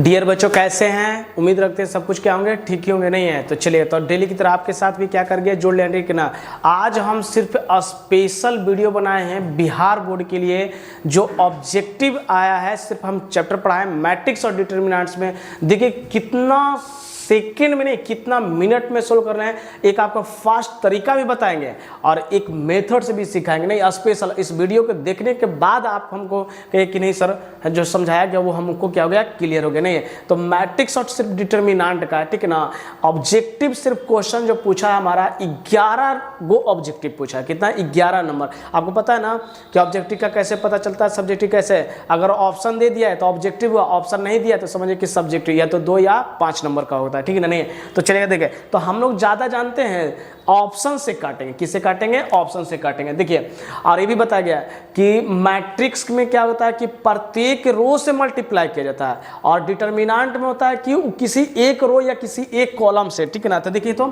Dear बच्चों, कैसे हैं? उम्मीद रखते हैं सब कुछ क्या होंगे, ठीक ही होंगे। नहीं है तो चलिए, तो डेली की तरह आपके साथ भी क्या कर गया, जोड़ लेंगे कि ना। आज हम सिर्फ स्पेशल वीडियो बनाए हैं बिहार बोर्ड के लिए। जो ऑब्जेक्टिव आया है, सिर्फ हम चैप्टर पढ़ाए मैट्रिक्स और डिटर्मिनेंट्स में। देखिए कितना सेकेंड में नहीं, कितना मिनट में सोल्व कर रहे हैं। एक आपका फास्ट तरीका भी बताएंगे और एक मेथड से भी सिखाएंगे। नहीं, स्पेशल इस वीडियो को देखने के बाद आप हमको कहे कि नहीं सर, जो समझाया गया वो हमको क्या हो गया, क्लियर हो गया। नहीं तो मैट्रिक्स और सिर्फ डिटर्मिनेंट का, ठीक है ना। ऑब्जेक्टिव सिर्फ क्वेश्चन जो पूछा है हमारा 11 गो ऑब्जेक्टिव पूछा है। कितना? 11 नंबर। आपको पता है ना कि ऑब्जेक्टिव का कैसे पता चलता है, सब्जेक्टिव कैसे। अगर ऑप्शन दे दिया है तो ऑब्जेक्टिव हुआ, ऑप्शन नहीं दिया तो समझिए कि सब्जेक्टिव या तो 2 या 5 नंबर का होता है, ठीक है ना। नहीं तो चलेगा, देखिए तो हम लोग ज्यादा जानते हैं ऑप्शन से काटेंगे। किससे काटेंगे? ऑप्शन से काटेंगे। देखिए, और ये भी बताया गया कि मैट्रिक्स में क्या होता है कि प्रत्येक रो से मल्टीप्लाई किया जाता है, और डिटर्मिनेंट में होता है कि किसी एक रो या किसी एक कॉलम से, ठीक है ना। तो देखिए तो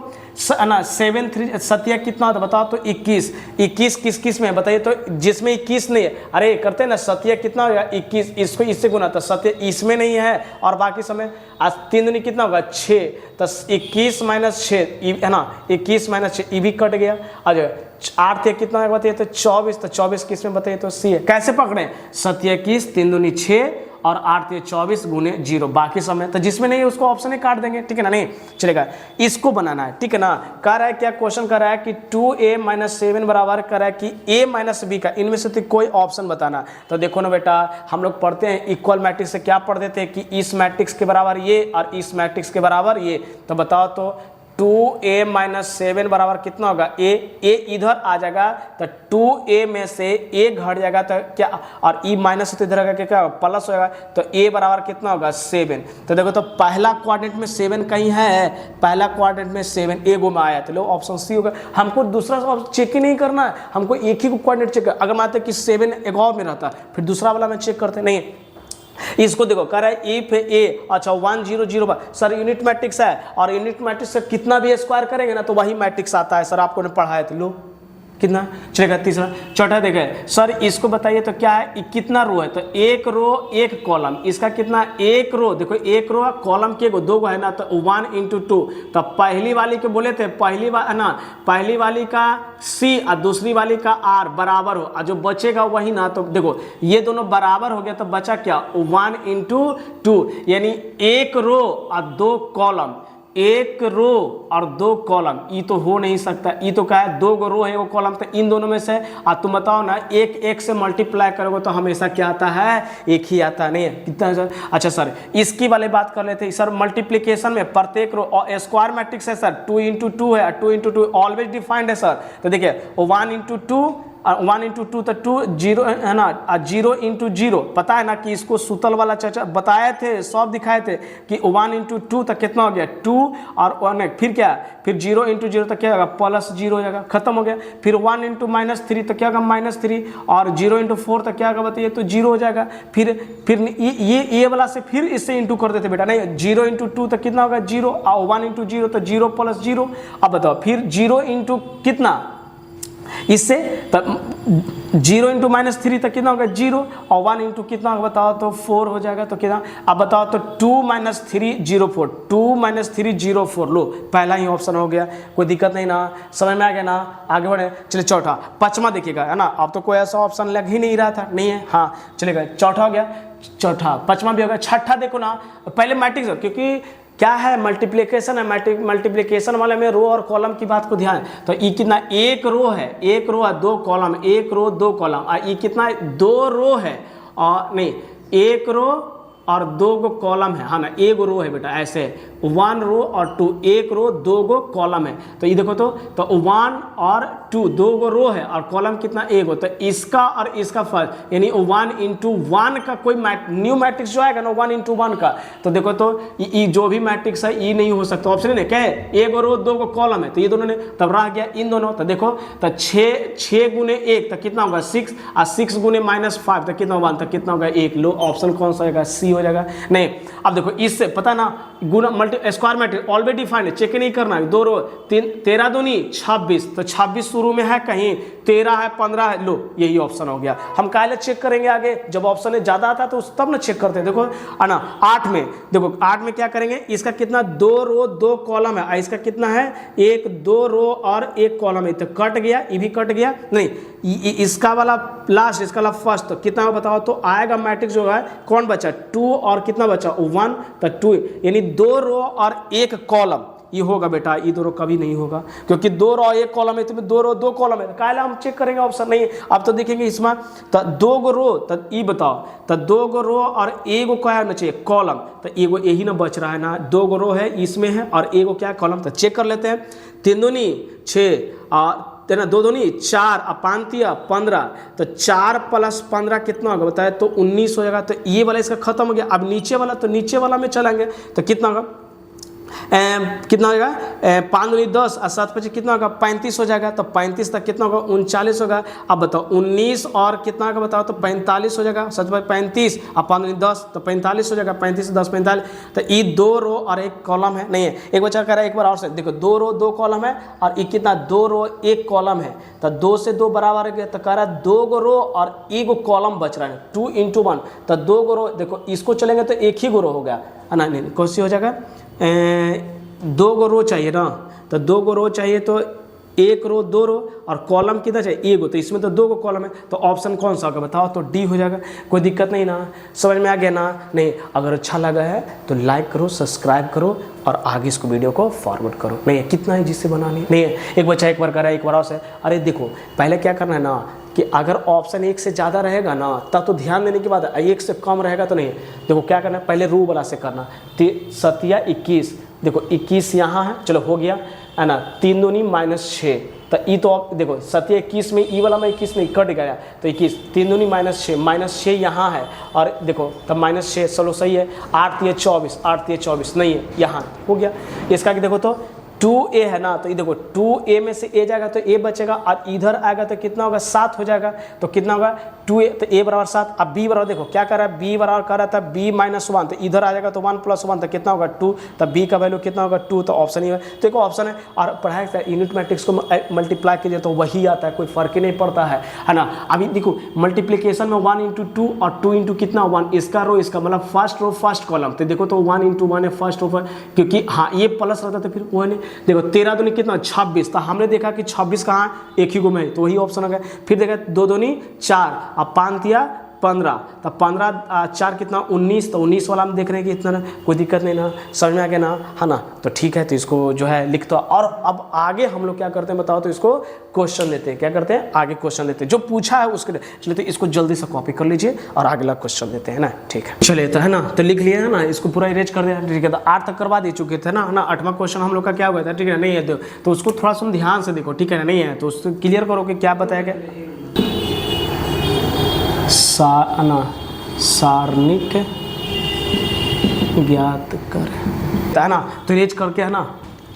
ना 7 3 सत्या कितना होता है बताओ तो 21। 21 किस में बताइए तो, जिसमें 21 नहीं है। अरे करते हैं ना, सत्या कितना होगा 21, इसको इससे गुना, तो सत्या इसमें नहीं है और बाकी समय आज 3 दूनी कितना होगा 6, तो 21 माइनस 6 है ना, 21 माइनस 6 ये भी कट गया। अच्छा 8 थे कितना बताइए तो 24, तो 24 किस में बताइए तो सी है। कैसे पकड़े? 27 3 दूनी 6 और 8 थे 24 गुने 0, बाकी समय तो जिसमें नहीं है उसको ऑप्शन ही काट देंगे, ठीक है ना। नहीं चलेगा, इसको बनाना है, ठीक है ना। कह रहा है क्या क्वेश्चन कर रहा है कि 2a माइनस 7 बराबर कर रहा है कि a माइनस b का, इनमें से कोई ऑप्शन बताना। तो देखो ना बेटा, हम लोग पढ़ते हैं इक्वल मैट्रिक्स से क्या पढ़ देते हैं कि इस मैट्रिक्स के बराबर ये और इस मैट्रिक्स के बराबर ये। तो बताओ तो 2a माइनस 7 बराबर कितना होगा a इधर आ जाएगा तो 2a में से a घट जाएगा तो क्या, और e माइनस तो इधर आएगा क्या प्लस होगा, तो a बराबर कितना होगा 7। तो देखो तो पहला क्वाड्रेंट में 7 कहीं है, पहला क्वाड्रेंट में 7 ए गो में आया, तो लो ऑप्शन सी होगा। हमको दूसरा चेक ही नहीं करना है, हमको एक ही क्वाड्रेंट चेक। अगर मानते कि 7 एक और में रहता फिर दूसरा वाला में चेक करते नहीं। इसको देखो कह रहा है इफ ए, अच्छा 1 0 0 पर सर यूनिट मैट्रिक्स है, और यूनिट मैट्रिक्स से कितना भी स्क्वायर करेंगे ना तो वही मैट्रिक्स आता है। सर आपको ने पढ़ाया था, लो कितना चलेगा। तीसरा चौथा देखे सर, इसको बताइए तो क्या है, कितना रो है, तो एक रो एक कॉलम, इसका कितना एक रो। देखो एक रो कॉलम के गो 2 गो है ना, तो 1 × 2। तो पहली वाली के बोले थे, पहली वाली का C और दूसरी वाली का R बराबर हो, और जो बचेगा वही ना। तो देखो ये दोनों बराबर हो गया, तो बचा क्या 1 × 2, यानी एक रो और 2 कॉलम, एक रो और 2 कॉलम। ये तो हो नहीं सकता, ये तो क्या है 2 गो रो है वो कॉलम, तो इन दोनों में से और तुम बताओ ना, एक से मल्टीप्लाई करोगे तो हमेशा क्या आता है, एक ही आता है। नहीं है कितना सर? अच्छा सर इसकी वाले बात कर लेते हैं। सर मल्टीप्लिकेशन में प्रत्येक रो और स्क्वायर मैट्रिक्स है सर, 2 × 2 है, 2 × 2 ऑलवेज डिफाइंड है सर। तो देखिए 1 × 2 और 1 × 2 तो 2 0 है ना, 0 × 0 पता है ना कि इसको सूतल वाला चर्चा बताए थे, सब दिखाए थे कि 1 × 2 तक कितना हो गया 2 और 1, फिर क्या, फिर 0 × 0 तक क्या होगा +0 हो जाएगा, खत्म हो गया। फिर 1 × -3 तो क्या होगा -3, और 0 × 4 तक क्या होगा बताइए तो 0 हो जाएगा। फिर ये वाला से फिर इससे इंटू कर देते बेटा। नहीं 0 × 2 तक कितना होगा 0, और 1 × 0 तो 0 + 0। अब बताओ फिर 0 × कितना, इससे 0 × -3 तक कितना होगा 0, और 1 × कितना होगा बताओ तो 4 हो जाएगा। तो कितना, अब बताओ तो 2 - 3 0 4, 2 - 3 0 4। लो पहला ही ऑप्शन हो गया, कोई दिक्कत नहीं ना, समझ में आ गया ना। आगे बढ़े, चलिए चौथा पांचवा देखिएगा है ना। अब तो कोई ऐसा ऑप्शन लग ही नहीं रहा था, नहीं है। हाँ चलेगा, चौथा हो गया, चौथा पांचवा भी हो गया। छठा देखो ना, पहले मैट्रिक्स, क्योंकि क्या है मल्टीप्लिकेशन है, मल्टीप्लिकेशन वाले में रो और कॉलम की बात को ध्यान। तो ये कितना, एक रो है, एक रो है 2 कॉलम, एक रो 2 कॉलम, और ये कितना 2 रो है, और नहीं एक रो और 2 गो कॉलम है, हाँ ना, एक रो है बेटा, ऐसे 1 रो और 2, एक रो 2 गो कॉलम है। तो ये देखो तो 1 और 2 2 गो रो है और कॉलम कितना एक हो, तो इसका और इसका फर्क, यानी 1 × 1 का कोई न्यू मैट्रिक्स जो आएगा ना 1 × 1 का, तो देखो तो ये जो भी मैट्रिक्स है ये नहीं हो सकता, ऑप्शन नहीं क्या है, एक रो 2 गो कॉलम है, तो ये दोनों ने तब रह गया इन दोनों। तो देखो तो 6 गुने 1 तो कितना होगा 6, और 6 गुने -5 तो कितना 1, तो कितना होगा 1। लो ऑप्शन कौन सा होगा, सी हो जाएगा। नहीं, अब देखो इससे पता ना गुना multi square matrix already defined है, चेक नहीं करना। 2 रो 13 दूनी 26, तो 26 शुरू में है कहीं, 13 है, 15 है, लो यही ऑप्शन हो गया। हम काहे चेक करेंगे आगे, जब ऑप्शन में ज्यादा आता है तो तब ना चेक करते हैं। देखो है ना 8 में, देखो 8 में क्या करेंगे, इसका कितना 2 रो 2 कॉलम है, इसका कितना है 1 2 रो और 1 कॉलम है, तो कट गया, ये भी कट गया। नहीं इसका वाला लास्ट, इसका वाला फर्स्ट, तो कितना बताओ, तो आएगा मैट्रिक्स जो है कौन बचा 2 और कितना बचा 1, तो 2 यानी 2 रो और 1 कॉलम ये होगा बेटा। ये 2 रो कभी नहीं होगा क्योंकि 2 रो और 1 कॉलम है, तो 2 रो 2 कॉलम है, काहे हम चेक करेंगे ऑप्शन नहीं। अब तो देखेंगे इसमें तो 2 गो रो, तो ये बताओ तो 2 गो रो और 1 क्या होना चाहिए कॉलम, तो एगो यही ना बच रहा है ना, 2 गो रो है इसमें है और 1 क्या कॉलम, तो चेक कर लेते हैं। 3 दूनी 6 और 2 दूनी 4 और 5 15, तो 4 + 15 कितना होगा बताए, तो 19 हो जाएगा। तो ये वाला इसका खत्म हो गया। अब नीचे वाला, तो नीचे वाला में चलेंगे तो कितना होगा, कितना होगा 5 दूनी 10 और 7 25 कितना होगा 35 हो जाएगा। तो 35 तक कितना होगा 39 होगा। अब बताओ 19 और कितना होगा बताओ, तो 45 हो जाएगा। 7 35 और 5 दूनी 10, तो 45 हो जाएगा। 35 10 45, तो ये 2 रो और 1 कॉलम है, नहीं है। एक बच्चा कह रहा है एक बार और से देखो, 2 रो 2 कॉलम है और ये कितना 2 रो 1 कॉलम है, तो 2 से 2 बराबर है, तो कह रहा है 2 गो रो और 1 कॉलम बच रहा है, 2 × 1, तो 2 गो रो। देखो इसको चलेंगे तो 1 ही गो रो हो गया, नहीं कौन सी हो जाएगा 2 गो रो चाहिए ना, तो 2 गो रो चाहिए, तो 1 रो 2 रो और कॉलम कितना चाहिए 1 गो, तो इसमें तो 2 गो कॉलम है, तो ऑप्शन कौन सा होगा बताओ, तो डी हो जाएगा। कोई दिक्कत नहीं ना, समझ में आ गया ना। नहीं अगर अच्छा लगा है तो लाइक करो, सब्सक्राइब करो और आगे इसको वीडियो को फॉरवर्ड करो। नहीं है कितना है जिससे बनानी नहीं है। एक बच्चा एक बार कर रहा है, एक बार और से, अरे देखो पहले क्या करना है ना कि अगर ऑप्शन 1 से ज़्यादा रहेगा ना तब तो ध्यान देने के बाद, 1 से कम रहेगा तो नहीं। देखो क्या करना है, पहले रू वाला से करना, 7 या 21, देखो 21 यहाँ है, चलो हो गया है ना, 3 दूनी -6, तो ई तो देखो 7 21 में ई वाला में 21 नहीं कट गया, तो 21 3 दूनी -6 यहाँ है और देखो तब -6 चलो सही है। 8 × 24 8 × 24 नहीं है, यहाँ हो गया। इसका कि देखो तो 2a है ना, तो ये देखो 2a में से a जाएगा तो a बचेगा और इधर आएगा तो कितना होगा 7 हो जाएगा, तो कितना होगा 2a, तो a बराबर 7। अब b बराबर देखो क्या कर रहा है, b बराबर कर रहा था b -1, तो इधर आ जाएगा तो 1 + 1, तो कितना होगा 2, तो b का वैल्यू कितना होगा 2, तो ऑप्शन ही है। तो देखो ऑप्शन है, और पढ़ाई का यूनिट मैट्रिक्स को मल्टीप्लाई कीजिए तो वही आता है, कोई फर्क ही नहीं पड़ता है ना। अभी देखो मल्टीप्लीकेशन में 1 × 2 और 2 × कितना 1, इसका रो इसका मतलब फर्स्ट रो फर्स्ट कॉलम, तो देखो तो 1 × 1 है फर्स्ट रो, क्योंकि हाँ ये प्लस रहता तो फिर वो नहीं। देखो 13 दूनी कितना 26, तो हमने देखा कि 26 कहाँ 1 ही गो में है, तो वही ऑप्शन हो गया। फिर देखा 2 दूनी 4 और 5 × 15, तो 15 4 कितना 19, तो 19 वाला हम देख रहे हैं कि इतना कोई दिक्कत नहीं ना, समझ में आ गया ना, है ना। तो ठीक है, तो इसको जो है लिख दो। और अब आगे हम लोग क्या करते हैं बताओ, तो इसको क्वेश्चन लेते हैं, क्या करते हैं आगे क्वेश्चन लेते हैं, जो पूछा है उसके लिए। चलिए तो इसको जल्दी से कॉपी कर लीजिए और अगला क्वेश्चन लेते हैं ना, ठीक है। चलिए तो है ना, तो लिख लिया है ना, इसको पूरा इरेज कर दिया, ठीक है। तो 8 तक करवा दे चुके थे ना, है ना। 8वां क्वेश्चन हम लोग का क्या हुआ था, ठीक है नहीं है, तो उसको थोड़ा सा ध्यान से देखो, ठीक है नहीं है, तो उसको क्लियर करो कि क्या बताया गया। सारणिक ज्ञात कर, है ना, तो रेज करके है ना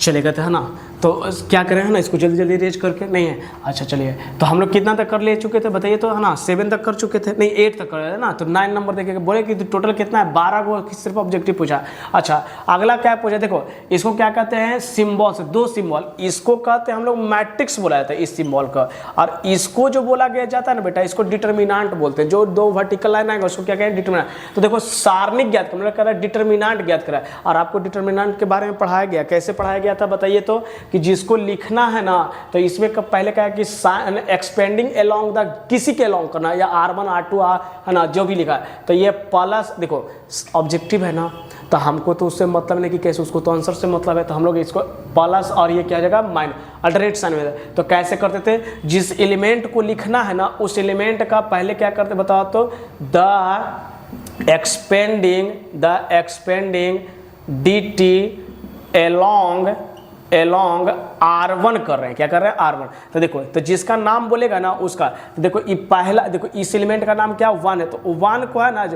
चलेगा, तो है ना। तो क्या करें है ना, इसको जल्दी जल्दी रेज करके नहीं है। अच्छा चलिए, तो हम लोग कितना तक कर ले चुके थे बताइए तो, है ना 7 तक कर चुके थे, नहीं 8 तक कर रहे थे ना। तो 9 नंबर देखे बोले कि टोटल कितना है 12 को सिर्फ ऑब्जेक्टिव पूछा। अच्छा अगला क्या पूछा, देखो इसको क्या कहते हैं सिम्बॉल से, 2 सिम्बॉल, इसको कहते हैं हम लोग मैट्रिक्स बोला जाता है इस सिम्बॉल का, और इसको जो बोला गया जाता है ना बेटा, इसको डिटर्मिनांट बोलते हैं। जो 2 वर्टिकल लाइन आएगा उसको क्या कहें डिटर्मिनांट। तो देखो सारणिक ज्ञात कर, मतलब कह रहा है डिटर्मिनांट ज्ञात करा, और आपको डिटर्मिनांट के बारे में पढ़ाया गया, कैसे पढ़ाया गया था बताइए तो, कि जिसको लिखना है ना तो इसमें कब पहले क्या है कि एक्सपेंडिंग अलोंग द, किसी के अलोंग करना, या R1 R2 है ना जो भी लिखा है, तो ये प्लस, देखो ऑब्जेक्टिव है ना, तो हमको तो उससे मतलब नहीं कि कैसे, उसको तो आंसर से मतलब है, तो हम लोग इसको प्लस और ये क्या जगह माइनस अल्टरनेट साइन में। तो कैसे करते थे, जिस एलिमेंट को लिखना है ना उस एलिमेंट का पहले क्या करते बताओ तो, the expanding dt along R1 कर रहे हैं, क्या कर रहे हैं R1। तो देखो तो जिसका नाम बोलेगा ना उसका, तो देखो ये पहला, देखो इस एलिमेंट का नाम क्या 1 है, तो 1 को है ना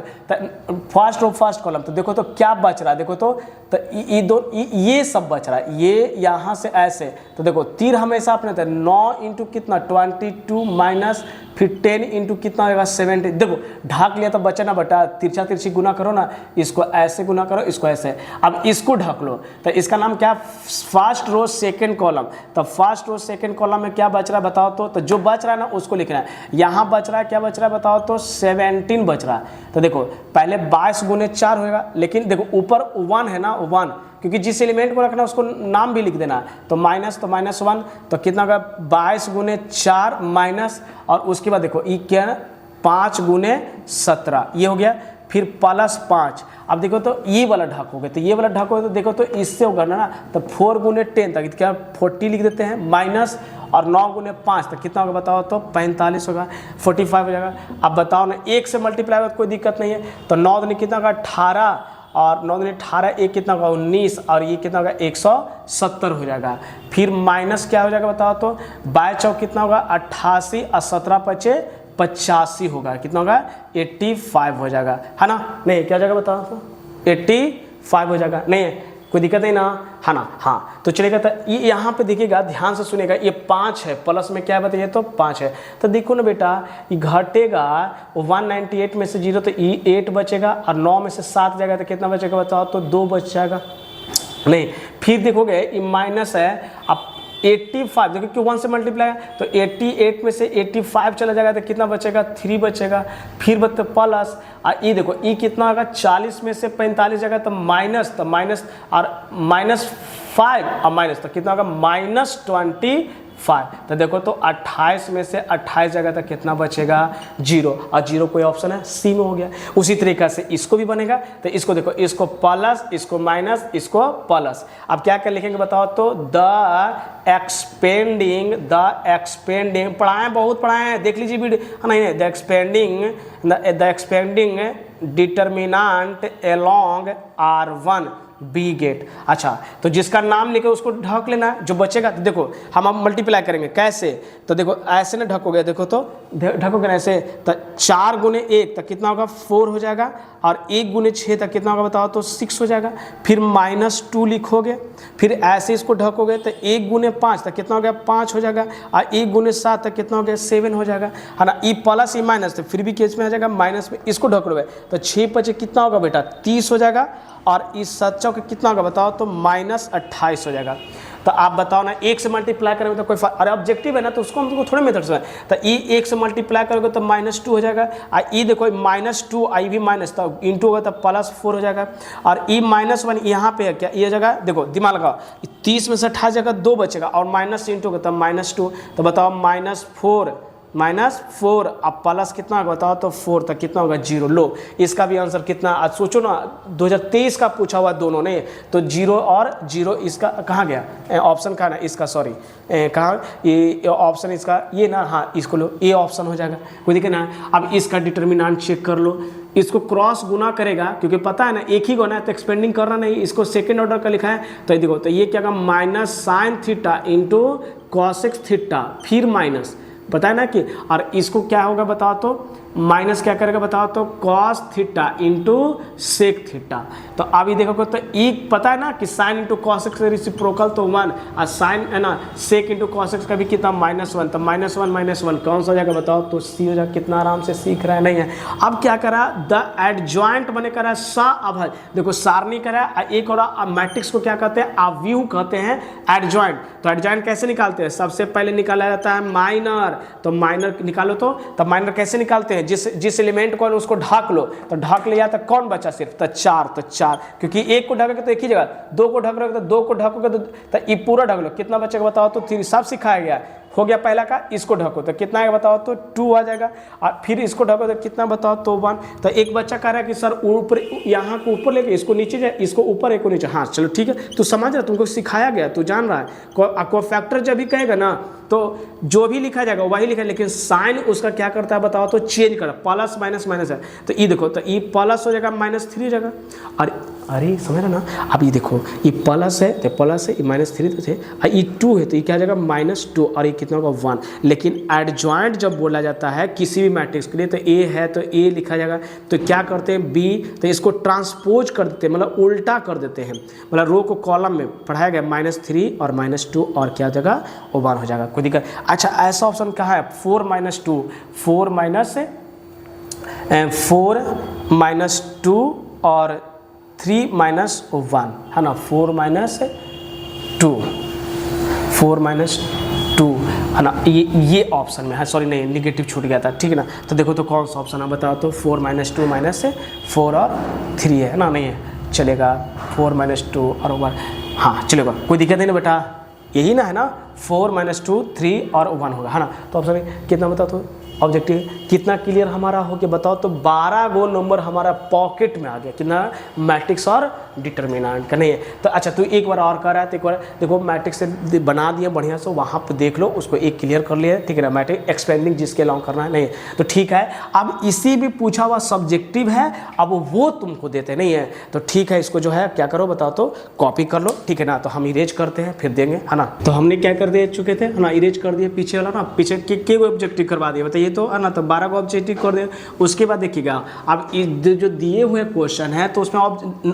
फर्स्ट रो फर्स्ट कॉलम, तो देखो तो क्या बच रहा है, देखो तो ये सब बच रहा है, ये यहाँ से ऐसे, तो देखो तीर हमेशा अपने 9 × कितना 22 - फिर 10 इंटू कितना होगा 70। देखो ढक लिया तो बचा ना बटा, तिरछा तिरछी गुना करो ना, इसको ऐसे गुना करो, इसको ऐसे। अब इसको ढक लो तो इसका नाम क्या, फर्स्ट रो सेकंड कॉलम। तो फर्स्ट रो सेकंड कॉलम में क्या बच रहा है बताओ तो जो बच रहा है ना उसको लिखना है। यहाँ बच रहा है, क्या बच रहा है बताओ तो 17 बच रहा है। तो देखो पहले 22 गुने 4 होगा, लेकिन देखो ऊपर 1 है ना 1, क्योंकि जिस एलिमेंट को रखना उसको नाम भी लिख देना। तो -1 तो कितना होगा 22 गुने 4 माइनस, और उसके बाद देखो ये क्या 5 गुने 17 ये हो गया, फिर +5। अब देखो तो ये वाला ढकोगे तो ये वाला ढकोगे तो देखो तो इससे होगा ना, तो 4 गुने 10 तक क्या 40 लिख देते हैं माइनस, और 9 गुने 5 तक कितना होगा बताओ तो 45 होगा, 45 हो जाएगा। अब बताओ ना 1 से मल्टीप्लाई होगा तो कोई दिक्कत नहीं है। तो 9 दूनी कितना होगा 18, और 9 दूनी 18, एक कितना होगा 19, और ये कितना होगा 170 हो जाएगा। फिर माइनस क्या हो जाएगा बताओ तो 22 चौक कितना होगा 88, और 17 पचे 85 होगा, कितना होगा 85 हो जाएगा, है ना। नहीं क्या हो जाएगा बताओ तो 85 हो जाएगा, नहीं है कोई दिक्कत नहीं ना, है ना। हाँ तो चलेगा। तो ये यहाँ पे देखिएगा, ध्यान से सुनेगा, ये 5 है, प्लस में क्या बताइए तो 5 है। तो देखो ना बेटा ये घटेगा 198 में से 0 तो ये 8 बचेगा, और 9 में से 7 जाएगा तो कितना बचेगा बताओ तो 2 बच जाएगा। नहीं फिर देखोगे ये माइनस है, अब 85 देखो क्यों 1 से मल्टीप्लाई है, तो 88 में से 85 चला जाएगा तो कितना बचेगा 3 बचेगा। फिर बता प्लस, और ये देखो ये कितना होगा 40 में से 45 जाएगा तो माइनस, तो माइनस और -5 और माइनस, तो कितना होगा -25। तो देखो तो 28 में से 28 जगह तक कितना बचेगा 0, और 0 कोई ऑप्शन है सी में हो गया। उसी तरीका से इसको भी बनेगा, तो इसको देखो, इसको प्लस, इसको माइनस, इसको प्लस। अब क्या कर लिखेंगे बताओ तो द एक्सपेंडिंग पढ़ाएं, बहुत पढ़ाएं, देख लीजिए वीडियो। नहीं the expanding determinant along R1 we get. अच्छा तो जिसका नाम लिखे उसको ढक लेना, जो बचेगा तो देखो हम अब मल्टीप्लाई करेंगे कैसे, तो देखो ऐसे ना ढकोगे, देखो तो ढकोगे ऐसे, तो 4 गुने 1 तक कितना होगा 4 हो जाएगा, और 1 गुने 6 तक कितना होगा बताओ तो 6 हो जाएगा। फिर -2 लिखोगे, फिर ऐसे इसको ढकोगे तो 1 गुने 5 तक कितना हो गया 5 हो जाएगा, और 1 गुने 7 तक कितना हो गया 7 हो जाएगा, है ना। ई प्लस ई माइनस तो फिर भी केस में आ जाएगा माइनस में, इसको ढक लोगे तो 6 × 5 कितना होगा बेटा 30 हो जाएगा, और इस 7 चौके कितना होगा बताओ तो -28 हो जाएगा। तो आप बताओ ना 1 से मल्टीप्लाई करेंगे तो कोई अरे ऑब्जेक्टिव है ना, तो उसको हम थोड़े मेथड से, तो ई 1 से मल्टीप्लाई करोगे तो -2 हो जाएगा, और ई देखो -2 आई भी माइनस, तो इंटू होगा तो +4 हो जाएगा, और ई -1 यहाँ पे है क्या, ये जगह देखो दिमाग लगाओ, 30 में से 28 जगह 2 बचेगा, और माइनस इंटू होगा तो -2, तो बताओ -4 अब प्लस कितना होगा बताओ तो 4 तक कितना होगा 0। लो इसका भी आंसर कितना, आज सोचो ना 2023 का पूछा हुआ दोनों ने, तो 0 और 0 इसका कहाँ गया ऑप्शन का ना, इसका सॉरी कहाँ ये ऑप्शन इसका ये ना, हाँ इसको लो, ये ऑप्शन हो जाएगा, कोई दिक्कत ना। अब इसका डिटर्मिनेंट चेक कर लो, इसको क्रॉस गुना करेगा, क्योंकि पता है ना एक ही गुना है तो एक्सपेंडिंग करना नहीं, इसको सेकेंड ऑर्डर का लिखा है, तो देखो तो ये क्या होगा -sin theta into cosec theta, फिर माइनस, पता है ना कि, और इसको क्या होगा बताओ तो माइनस क्या करेगा बताओ तो cos theta into sec theta. तो अभी देखोगे तो ई पता है ना कि साइन इंटू कॉसेक से रेसिप्रोकल तो 1, और साइन है ना सेक इंटू कॉसेक का भी कितना -1, तो -1 कौन सा हो जाएगा बताओ तो सी हो जाएगा। कितना आराम से सीख रहा है, नहीं है। अब क्या करा द एडजॉइंट बने करा सा अभज, देखो सारणी करा, एक और मैट्रिक्स को क्या कहते हैं अव्यूह कहते हैं एडजॉइंट। तो एडजॉइंट कैसे निकालते हैं, सबसे पहले निकाला जाता है माइनर, तो माइनर निकालो, तो माइनर कैसे निकालते हैं, जिस एलिमेंट को उसको ढक लो, तो ढक लिया तो कौन बचा सिर्फ तो 4, तो 4, क्योंकि एक को ढकोगे तो एक ही जगह, 2 को ढक रहे तो 2 को ढकोगे तो ये पूरा ढक लो, कितना बचेगा बताओ तो 3, सब सिखाया गया हो गया। पहला का इसको ढको तो कितना आएगा बताओ तो 2 आ जाएगा, और फिर इसको ढको तो कितना बताओ तो 1। तो एक बच्चा कह रहा है कि सर ऊपर यहाँ को ऊपर लेके इसको नीचे जाए, इसको ऊपर एक को नीचे, हाँ चलो ठीक है, तू समझ रहा, तुमको सिखाया गया, तू जान रहा है। को फैक्टर जब भी कहेगा ना तो जो भी लिखा जाएगा वही लिखा, लेकिन साइन उसका क्या करता है बताओ तो चेंज कर, प्लस माइनस माइनस है, तो ये देखो तो ये प्लस हो जाएगा -3 हो जाएगा, अरे समझ रहा ना। अब ये देखो ये प्लस है तो प्लस है, ये -3 तो थे, ये 2 है तो ये क्या हो जाएगा -2, और ये कितना होगा 1। लेकिन एडजॉइंट जब बोला जाता है किसी भी मैट्रिक्स के लिए तो ए है तो ए लिखा जाएगा। तो क्या करते हैं बी, तो इसको ट्रांसपोज कर देते हैं, मतलब उल्टा कर देते हैं, मतलब रो को कॉलम में पढ़ाया गया -3 और -2 और क्या हो जाएगा वो 1 हो जाएगा, कोई दिक्कत। अच्छा ऐसा ऑप्शन कहाँ है 4 - 2, 4 - 2 और 3 - 1 है ना, 4 - 2 है ना, ये ऑप्शन में है, सॉरी नहीं निगेटिव छूट गया था, ठीक है ना। तो देखो तो कौन सा ऑप्शन है बताओ तो 4 - 2 -4 और 3 है ना, नहीं है चलेगा 4 - 2 और 1, हाँ चलेगा कोई दिक्कत नहीं ना बेटा, यही ना है ना 4 - 2 3 और 1 होगा है ना। तो ऑप्शन कितना बताओ तो ऑब्जेक्टिव कितना क्लियर हमारा हो के बताओ तो 12 गो नंबर हमारा पॉकेट में आ गया, कितना मैट्रिक्स और डिटर्मिनेंट का नहीं है। तो अच्छा तू एक बार और कर रहा है तो एक बार देखो मैट्रिक्स से बना दिया बढ़िया से, वहाँ पे देख लो उसको एक क्लियर कर लिया, ठीक है ना। मैट्रिक्स एक्सपेंडिंग जिसके अलाउ करना है नहीं है तो ठीक है। अब इसी भी पूछा हुआ सब्जेक्टिव है, अब वो तुमको देते नहीं है तो ठीक है, इसको जो है क्या करो बताओ तो कॉपी कर लो, ठीक है ना। तो हम इरेज करते हैं फिर देंगे है ना। तो हमने क्या कर दे चुके थे है ना, इरेज कर दिए पीछे वाला ना, पीछे के ऑब्जेक्टिव करवा दिया बताइए तो है ना। तो 12 को ऑब्जेक्टिव कर दे, उसके बाद देखिएगा अब जो दिए हुए क्वेश्चन है तो उसमें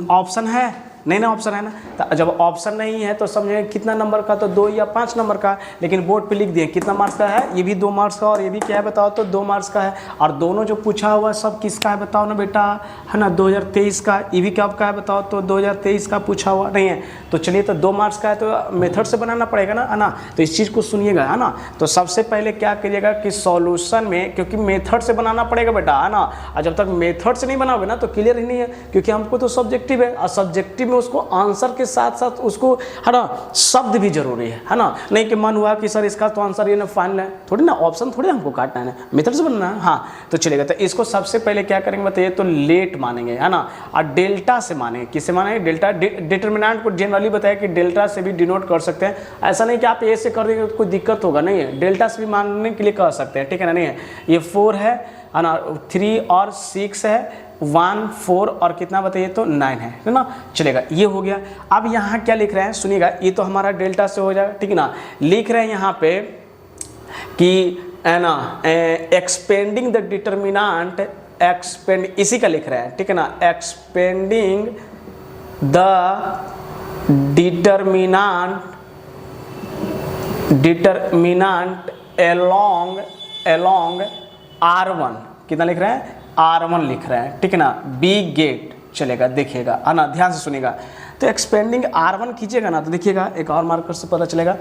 ऑप्शन है नहीं ना, ऑप्शन है ना। तो जब ऑप्शन नहीं है तो समझे कितना नंबर का, तो 2 या 5 नंबर का, लेकिन बोर्ड पे लिख दिए कितना मार्क्स का है, ये भी 2 मार्क्स का और ये भी क्या है बताओ तो 2 मार्क्स का है। और दोनों जो पूछा हुआ सब किसका है बताओ ना बेटा, है ना 2023 का, ये भी कब का है बताओ तो 2023 का पूछा हुआ नहीं है। तो चलिए तो 2 मार्क्स का है तो मेथड से बनाना पड़ेगा ना, है ना। तो इस चीज़ को सुनिएगा है ना। तो सबसे पहले क्या करिएगा कि सॉल्यूशन में, क्योंकि मेथड से बनाना पड़ेगा बेटा है ना, और जब तक मेथड से नहीं बनाओगे ना तो क्लियर ही नहीं है, क्योंकि हमको तो सब्जेक्टिव है और सब्जेक्टिव में उसको आंसर के साथ साथ उसको है ना शब्द भी जरूरी है ना। नहीं कि मन हुआ कि सर इसका तो आंसर ये ना फाइनल है, थोड़ी ना ऑप्शन थोड़ी हमको काटना है, मेथड से बनना है। हाँ तो चलेगा। तो इसको सबसे पहले क्या करेंगे बताइए तो लेट मानेंगे है ना, और डेल्टा से मानेंगे। किससे मानेंगे डेल्टा, डिटर्मिनेंट को जनरली बताया कि डेल्टा से भी डिनोट कर सकते हैं। ऐसा नहीं कि आप ए से कर देंगे तो कोई दिक्कत होगा, नहीं है डेल्टा से भी मानने के लिए कर सकते हैं, ठीक है ना। नहीं है ये 4 है ना, 3 और 6 है, 1 4 और कितना बताइए तो 9 है ना, चलेगा ये हो गया। अब यहाँ क्या लिख रहे हैं सुनिएगा, ये तो हमारा डेल्टा से हो जाएगा, ठीक है ना। लिख रहे हैं यहाँ पे कि है ना एक्सपेंडिंग द डिटर्मिनेंट, एक्सपेंड इसी का लिख रहे हैं, ठीक है ना, expanding the determinant along R1, कितना लिख रहे हैं R1 लिख रहे हैं, ठीक है ना। बी गेट चलेगा, देखिएगा है ना, ध्यान से सुनिएगा। तो एक्सपेंडिंग R1 कीजिएगा ना तो देखिएगा एक और मार्कर से पता चलेगा,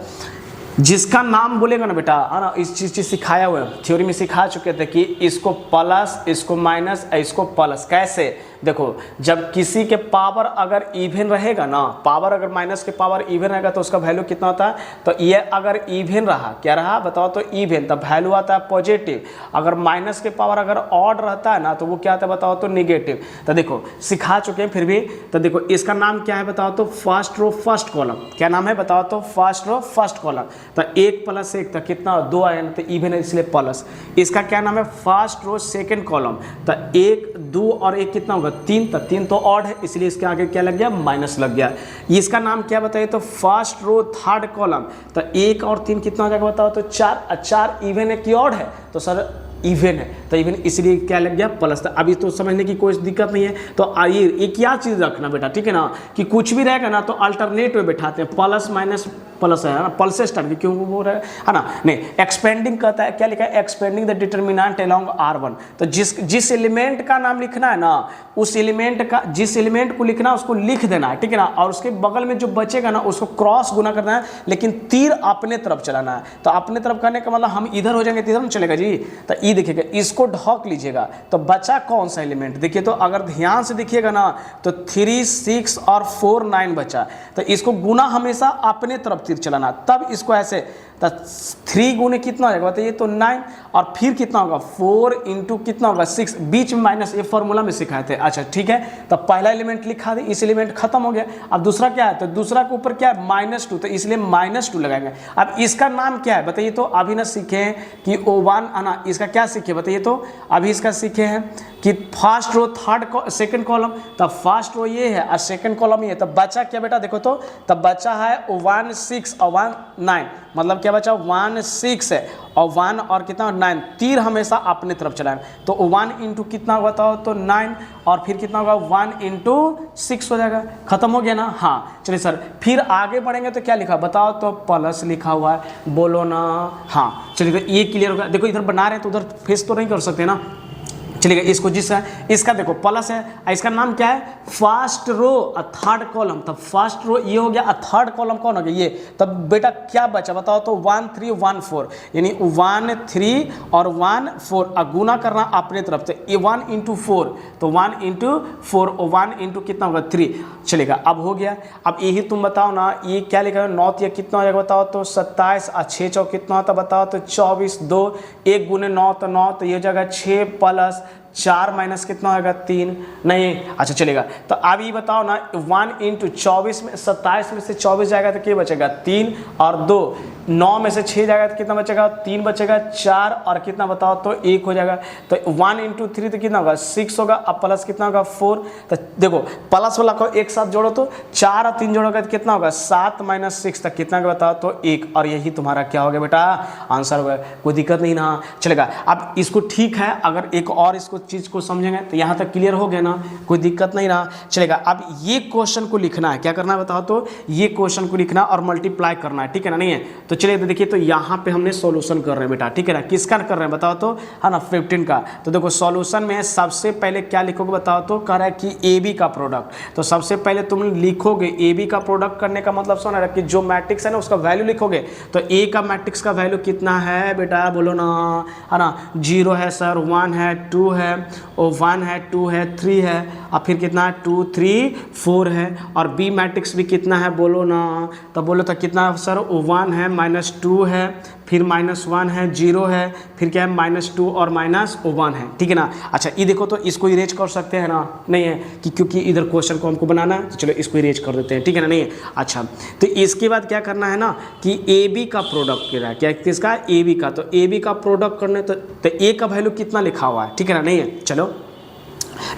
जिसका नाम बोलेगा ना बेटा है ना, इस चीज़ सिखाया हुआ है, थ्योरी में सिखा चुके थे कि इसको प्लस, इसको माइनस, इसको प्लस। कैसे देखो, जब किसी के पावर अगर इवन रहेगा ना, पावर अगर माइनस के पावर इवन रहेगा तो उसका वैल्यू कितना होता है, तो ये अगर इवन रहा, क्या रहा बताओ तो इवन, तब वैल्यू आता है पॉजिटिव। अगर माइनस के पावर अगर ऑड रहता है ना तो वो क्या आता है बताओ तो निगेटिव। तो देखो सिखा चुके हैं फिर भी, तो देखो इसका नाम क्या है बताओ तो फर्स्ट रो फर्स्ट कॉलम। क्या नाम है बताओ तो फर्स्ट रो फर्स्ट कॉलम। तो 1 + 1 तो कितना 2 आया, तो इवन है इसलिए प्लस। इसका क्या नाम है फर्स्ट रो सेकेंड कॉलम। तो 1 2 और 1 कितना होगा 3, तो 3 तो ऑड है इसलिए इसके आगे क्या लग गया माइनस लग गया। इसका नाम क्या बताइए तो फर्स्ट रो थर्ड कॉलम। तो 1 और 3 कितना हो जाएगा बताओ तो 4, 4 इवन है कि ऑड है, तो सर इवन है, तो इवन इसलिए क्या लग गया प्लस। अभी तो समझने की कोई दिक्कत नहीं है। तो आइए ये क्या चीज़ रखना बेटा, ठीक है ना, कि कुछ भी रहेगा ना तो अल्टरनेट में बैठाते हैं, प्लस माइनस प्लस है ना, प्लस से स्टार्ट क्यों वो रहे है ना। नहीं एक्सपेंडिंग कहता है, क्या लिखा है expanding the determinant along R1। तो जिस एलिमेंट का नाम लिखना है ना, उस एलिमेंट का जिस एलिमेंट को लिखना है उसको लिख देना है, ठीक है ना, और उसके बगल में जो बचेगा ना उसको क्रॉस गुना करना है, लेकिन तीर अपने तरफ चलाना है। तो अपने तरफ करने का मतलब हम इधर हो जाएंगे तो इधर में चलेगा जी। तो ये देखिएगा, इसको ढक लीजिएगा। तो बचा कौन सा एलिमेंट देखिए, तो अगर ध्यान से देखिएगा ना तो 3 6 और 4 9 बचा। तो इसको गुना हमेशा अपने तरफ तीर चलाना, तब इसको ऐसे, तो 3 गुने कितना हो जाएगा बताइए तो 9, और फिर कितना होगा 4 इंटू कितना होगा 6, बीच में माइनस, ये फॉर्मूला में सिखाए थे। अच्छा ठीक है, तो पहला एलिमेंट लिखा दे, इस एलिमेंट खत्म हो गया। अब दूसरा क्या है, तो दूसरा के ऊपर क्या है -2, तो इसलिए -2 लगाएंगे। अब इसका नाम क्या है बताइए तो, अभी ना सीखे कि O1 आना, इसका क्या सीखे बताइए तो तो अभी इसका सीखे हैं कि फर्स्ट रो सेकंड कॉलम, तब फर्स्ट रो ये है और सेकंड कॉलम ये है, तब बचा क्या बेटा देखो तो, तब बचा है 1 6 और 1 9, मतलब क्या बचा 1 6 है और 1 और कितना 9, तीर हमेशा अपने तरफ चलाएं, तो 1 इंटू कितना बताओ तो 9 और फिर कितना होगा 1 इंटू 6 हो जाएगा, खत्म हो गया ना। हाँ चलिए सर फिर आगे बढ़ेंगे तो क्या लिखा बताओ तो प्लस लिखा हुआ है, बोलो ना। हाँ चलिए तो ये क्लियर होगा, देखो इधर बना रहे हैं तो उधर फेस तो नहीं कर सकते ना। चलिए इसको जिसका इसका देखो प्लस है, इसका नाम क्या है फर्स्ट रो और थर्ड कॉलम, तब फर्स्ट रो ये हो गया और थर्ड कॉलम कौन हो गया ये, तब बेटा क्या बचा बताओ तो 1 3 1 4, यानी 1 3 और 1 4 और गुना करना अपने तरफ से, ये 1 इंटू 4 तो 1 इंटू 4 और 1 इंटू कितना होगा 3। चलेगा अब हो गया, अब यही तुम बताओ ना ये क्या लिखा है 9 या कितना हो जाएगा बताओ तो 27 और 6 चौक कितना होता बताओ तो 24, 2 1 गुने 9 तो 9, तो ये हो जाएगा 6 प्लस 4 माइनस कितना होगा 3 नहीं। अच्छा चलेगा तो अब ये बताओ ना 1 इंटू 24 में 27 में से 24 जाएगा तो क्या बचेगा 3 और 2, 9 में से 6 जाएगा तो कितना बचेगा 3 बचेगा, 4 और कितना बताओ तो 1 हो जाएगा, तो 1 इंटू 3 तो कितना होगा 6 होगा, अब प्लस कितना होगा 4, तो देखो प्लस वाला को एक साथ जोड़ो तो 4 और 3 जोड़ोगे तो कितना होगा 7 माइनस 6 तक कितना बताओ तो 1, और यही तुम्हारा क्या हो गया बेटा आंसर हो गया, कोई दिक्कत नहीं ना। चलेगा अब इसको ठीक है, अगर एक और इसको चीज को समझेंगे तो यहाँ तक क्लियर हो गया ना, कोई दिक्कत नहीं रहा। चलेगा अब ये क्वेश्चन को लिखना है, क्या करना है बताओ तो ये क्वेश्चन को लिखना और मल्टीप्लाई करना है, ठीक है ना नहीं है। तो चलिए तो देखिए तो यहाँ पे हमने सॉल्यूशन कर रहे हैं बेटा, ठीक है ना, किसका कर रहे हैं बताओ तो है ना 15 का। तो देखो सॉल्यूशन में सबसे पहले क्या लिखोगे बताओ तो, कह रहा है कि ए बी का प्रोडक्ट, तो सबसे पहले तुम लिखोगे ए बी का प्रोडक्ट करने का मतलब सुना कि जो मैट्रिक्स है ना उसका वैल्यू लिखोगे, तो ए का मैट्रिक्स का वैल्यू कितना है बेटा बोलो ना, है ना 0 है सर, 1 है, 2 है और 1 है, 2 है, 3 है और फिर कितना है 2 3 4 है, और बी मैट्रिक्स भी कितना है बोलो ना, तो बोलो तो कितना सर 1 है, -2 है, फिर -1 है, 0 है, फिर क्या है -2 और -1 है, ठीक है ना। अच्छा ये देखो तो इसको इरेज कर सकते हैं ना, नहीं है कि क्योंकि इधर क्वेश्चन को हमको बनाना है तो चलो इसको इरेज कर देते हैं, ठीक है ना नहीं है। अच्छा तो इसके बाद क्या करना है ना कि ए बी का प्रोडक्ट क्या है, क्या किसका ए बी का, तो ए बी का प्रोडक्ट करने तो ए का वैल्यू कितना लिखा हुआ है, ठीक है ना नहीं है। चलो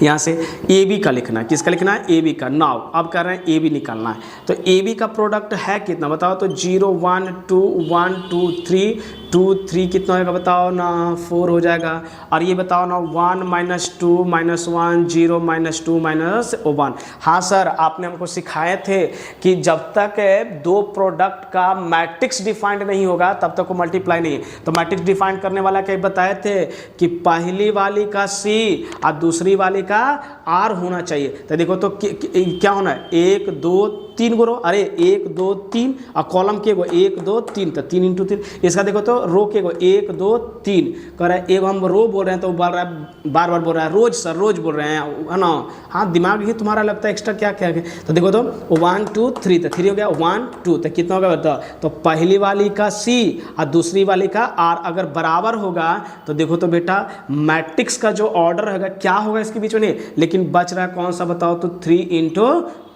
यहाँ से ए बी का लिखना है, किसका लिखना है ए बी का। नाउ अब कह रहे हैं ए बी निकालना है, तो ए बी का प्रोडक्ट है कितना बताओ तो 0 1 2 1 2 3 2 3 कितना होगा बताओ ना 4 हो जाएगा, और ये बताओ ना 1 -2 -1 0 -2 -1। हाँ सर आपने हमको सिखाए थे कि जब तक दो प्रोडक्ट का मैट्रिक्स डिफाइंड नहीं होगा तब तक वो मल्टीप्लाई नहीं है, तो मैट्रिक्स डिफाइंड करने वाला क्या बताए थे कि पहली वाली का सी और दूसरी वाली का आर होना चाहिए। तो देखो तो क्या होना है 1 2 3 गो रो, अरे 1 2 3 और कॉलम के गो 1 2 3, तो 3 इंटू 3, इसका देखो तो रो के गो 1 2 3 कह रहा है, एक हम रो बोल रहे हैं तो बोल रहा है बार बार बोल रहा है रोज सर रोज बोल रहे हैं है ना। हाँ दिमाग ही तुम्हारा लगता है एक्स्ट्रा क्या क्या है। तो देखो तो 1 2 3 तो 3 हो गया, 1 2 तो कितना होगा बताओ, तो पहली वाली का सी और दूसरी वाली का आर अगर बराबर होगा तो देखो तो बेटा मैट्रिक्स का जो ऑर्डर होगा क्या होगा इसके बीच में नहीं, लेकिन बच रहा है कौन सा बताओ तो 3 इंटू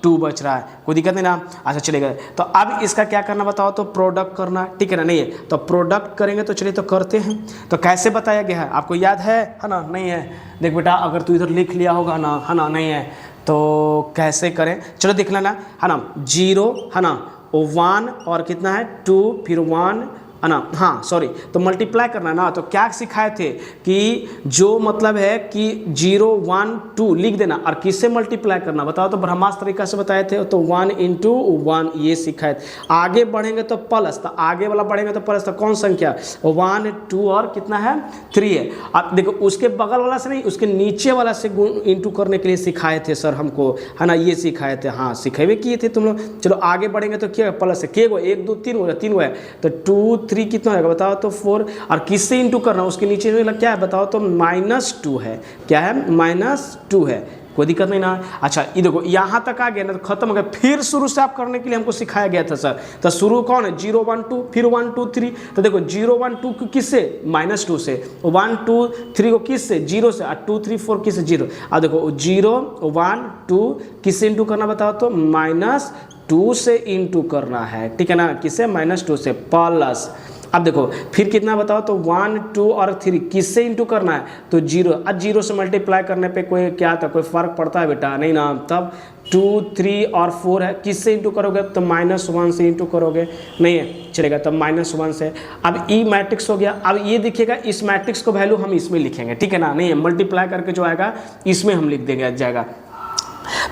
2 बच रहा है, कोई दिक्कत नहीं ना। अच्छा चलेगा तो अब इसका क्या करना बताओ तो प्रोडक्ट करना, ठीक है ना नहीं है। तो प्रोडक्ट करेंगे तो चलिए तो करते हैं, तो कैसे बताया गया है आपको याद है ना नहीं है। देख बेटा अगर तू इधर लिख लिया होगा ना है ना नहीं है, तो कैसे करें चलो देख लेना है ना 0 है ना 1 और कितना है 2 फिर 1 है ना, हाँ सॉरी तो मल्टीप्लाई करना ना। तो क्या सिखाए थे कि जो मतलब है कि 0 1 2 लिख देना और किससे मल्टीप्लाई करना बताओ तो ब्रह्मास्त्र तरीका से बताए थे, तो 1 इंटू 1 ये सिखाए थे। आगे बढ़ेंगे तो प्लस, तो आगे वाला बढ़ेंगे तो प्लस, तो कौन संख्या 1 2 और कितना है 3 है। अब देखो उसके बगल वाला से नहीं उसके नीचे वाला से इंटू करने के लिए सिखाए थे सर हमको है ना, ये सिखाए थे, हाँ सिखाए किए थे तुम लोग। चलो आगे बढ़ेंगे तो क्या प्लस है के गो 1 2 3 हो 3 है, तो 2 3 कितना होगा बताओ तो 4, और किससे इंटू करना उसके नीचे क्या है बताओ तो -2 है, क्या है -2 है, कोई दिक्कत नहीं ना। अच्छा ये देखो यहाँ तक आ गया ना तो खत्म हो गया, फिर शुरू से आप करने के लिए हमको सिखाया गया था सर। तो शुरू कौन है 0 1 2 फिर 1 2 3, तो देखो 0 1 2 किससे -2 से, 1 2 3 को किससे 0 से, और 2 3 4 किससे 0। अब देखो 0 1 2 किससे इंटू करना बताओ तो -2 से इंटू करना है, ठीक है ना, किससे -2 से प्लस, अब देखो फिर कितना बताओ, तो 1 2 और 3 किससे इंटू करना है, तो 0। अब 0 से मल्टीप्लाई करने पे कोई क्या था, कोई फर्क पड़ता है बेटा, नहीं ना। तब 2 3 और 4 है, किससे इंटू करोगे, तो -1 से इंटू करोगे, नहीं है चलेगा, तब -1 से। अब ई मैट्रिक्स हो गया। अब ये देखिएगा इस मैट्रिक्स को वैल्यू हम इसमें लिखेंगे, ठीक है ना, नहीं है मल्टीप्लाई करके जो आएगा इसमें हम लिख देंगे जाएगा।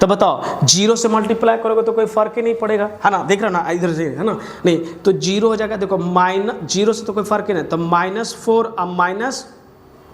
तो बताओ 0 से मल्टीप्लाई करोगे तो कोई फर्क ही नहीं पड़ेगा, है ना, देख रहे हो ना इधर से, है ना, नहीं तो 0 हो जाएगा। देखो -0 से तो कोई फर्क ही नहीं, तो -4 अब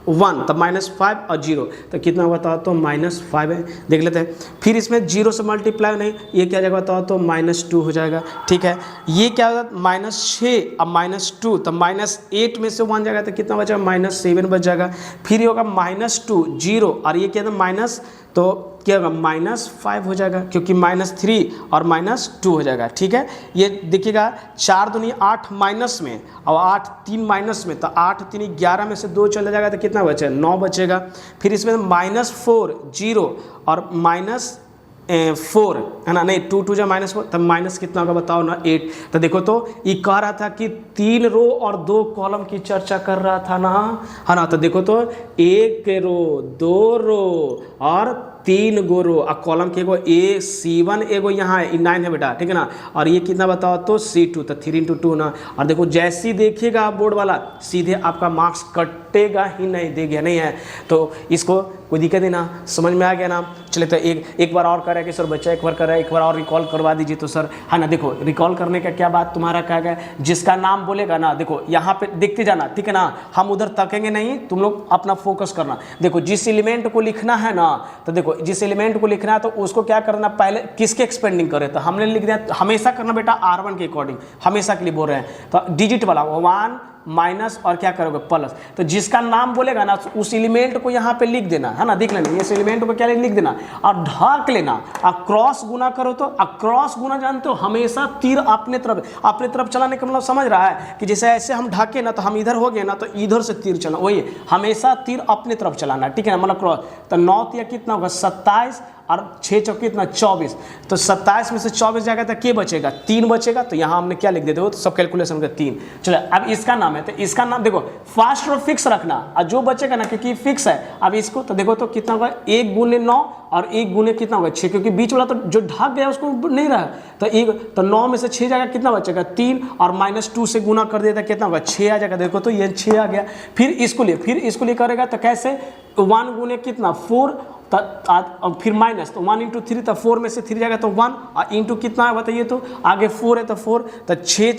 -1 तब -5 और 0, तो कितना बताओ, तो -5 है, देख लेते हैं। फिर इसमें 0 से मल्टीप्लाई नहीं, ये क्या जाएगा बताओ, तो -2 हो जाएगा, ठीक है। ये क्या होगा, -6 अब -2, तो -8 में से 1 जाएगा तो कितना बचेगा, -7 बच जाएगा। फिर ये होगा -2 0 और ये क्या था माइनस, तो क्या होगा -5 हो जाएगा, क्योंकि -3 और -2 हो जाएगा, ठीक है। ये देखिएगा 4 दूनी 8 माइनस में और 8 3 माइनस में, तो 8 3 11 में से 2 चला जाएगा तो कितना बचेगा, 9 बचेगा। फिर इसमें -4 0 और -4 है ना, नहीं 2 2 -4, तब माइनस कितना होगा बताओ ना, 8। तो देखो तो ये कह रहा था कि 3 रो और 2 कॉलम की चर्चा कर रहा था ना, है ना। तो देखो तो 1 रो 2 रो और 3 गो रो और कॉलम के एगो C1 एगो यहाँ है 9 है बेटा, ठीक है ना। और ये कितना बताओ, तो C2, तो 3 × 2 ना। और देखो जैसे ही देखिएगा बोर्ड वाला सीधे आपका मार्क्स कटेगा ही नहीं, देगा नहीं है, तो इसको कोई दिक्कत नहीं ना, समझ में आ गया ना। चले तो एक बार और कर रहा है कि सर बच्चा एक बार कर रहा है, एक बार और रिकॉल करवा दीजिए, तो सर है ना। देखो रिकॉल करने का क्या बात तुम्हारा क्या है, जिसका नाम बोलेगा ना, देखो यहाँ पे देखते जाना, ठीक है ना, हम उधर तकेंगे नहीं, तुम लोग अपना फोकस करना। देखो जिस एलिमेंट को लिखना है ना, तो देखो जिस एलिमेंट को लिखना है तो उसको क्या करना, पहले किसके एक्सपेंडिंग करे, तो हमने लिख दिया, हमेशा करना बेटा R1 के अकॉर्डिंग, हमेशा के लिए बोल रहे हैं, तो डिजिट वाला 1 माइनस और क्या करोगे प्लस। तो जिसका नाम बोलेगा ना उस एलिमेंट को यहाँ पे लिख देना, है ना, देख लेना, इस एलिमेंट को क्या लिख देना और ढक लेना। और क्रॉस गुना करो तो क्रॉस गुना जानते हो, हमेशा तीर अपने तरफ चलाने का मतलब समझ रहा है कि जैसे ऐसे हम ढके ना तो हम इधर हो गए ना, तो इधर से तीर चलना, वही हमेशा तीर अपने तरफ चलाना, ठीक है ना, मतलब क्रॉस। तो 9 या कितना होगा 27 और 6 चौक कितना 24, तो 27 में से 24 जाएगा तो क्या बचेगा, 3 बचेगा। तो यहाँ हमने क्या लिख देते हो, तो सब कैलकुलेशन का 3। चलो अब इसका नाम है, तो इसका नाम देखो फास्ट और फिक्स रखना, और जो बचेगा ना क्योंकि फिक्स है। अब इसको तो देखो तो कितना होगा 1 × 9 और 1 × कितना होगा 6, क्योंकि बीच वाला तो जो ढक गया उसको नहीं रहा, तो 9 में से 6 जाएगा, कितना बचेगा 3 और -2 से गुना कर देता कितना होगा 6 आ जाएगा। देखो तो ये 6 आ गया। फिर इसको लिए करेगा तो कैसे, 1 × कितना 4, और फिर माइनस, तो 1 × 3, तो 4 में से 3 जाएगा तो 1 और इंटू कितना है बताइए, तो आगे 4 है तो 4, तो 6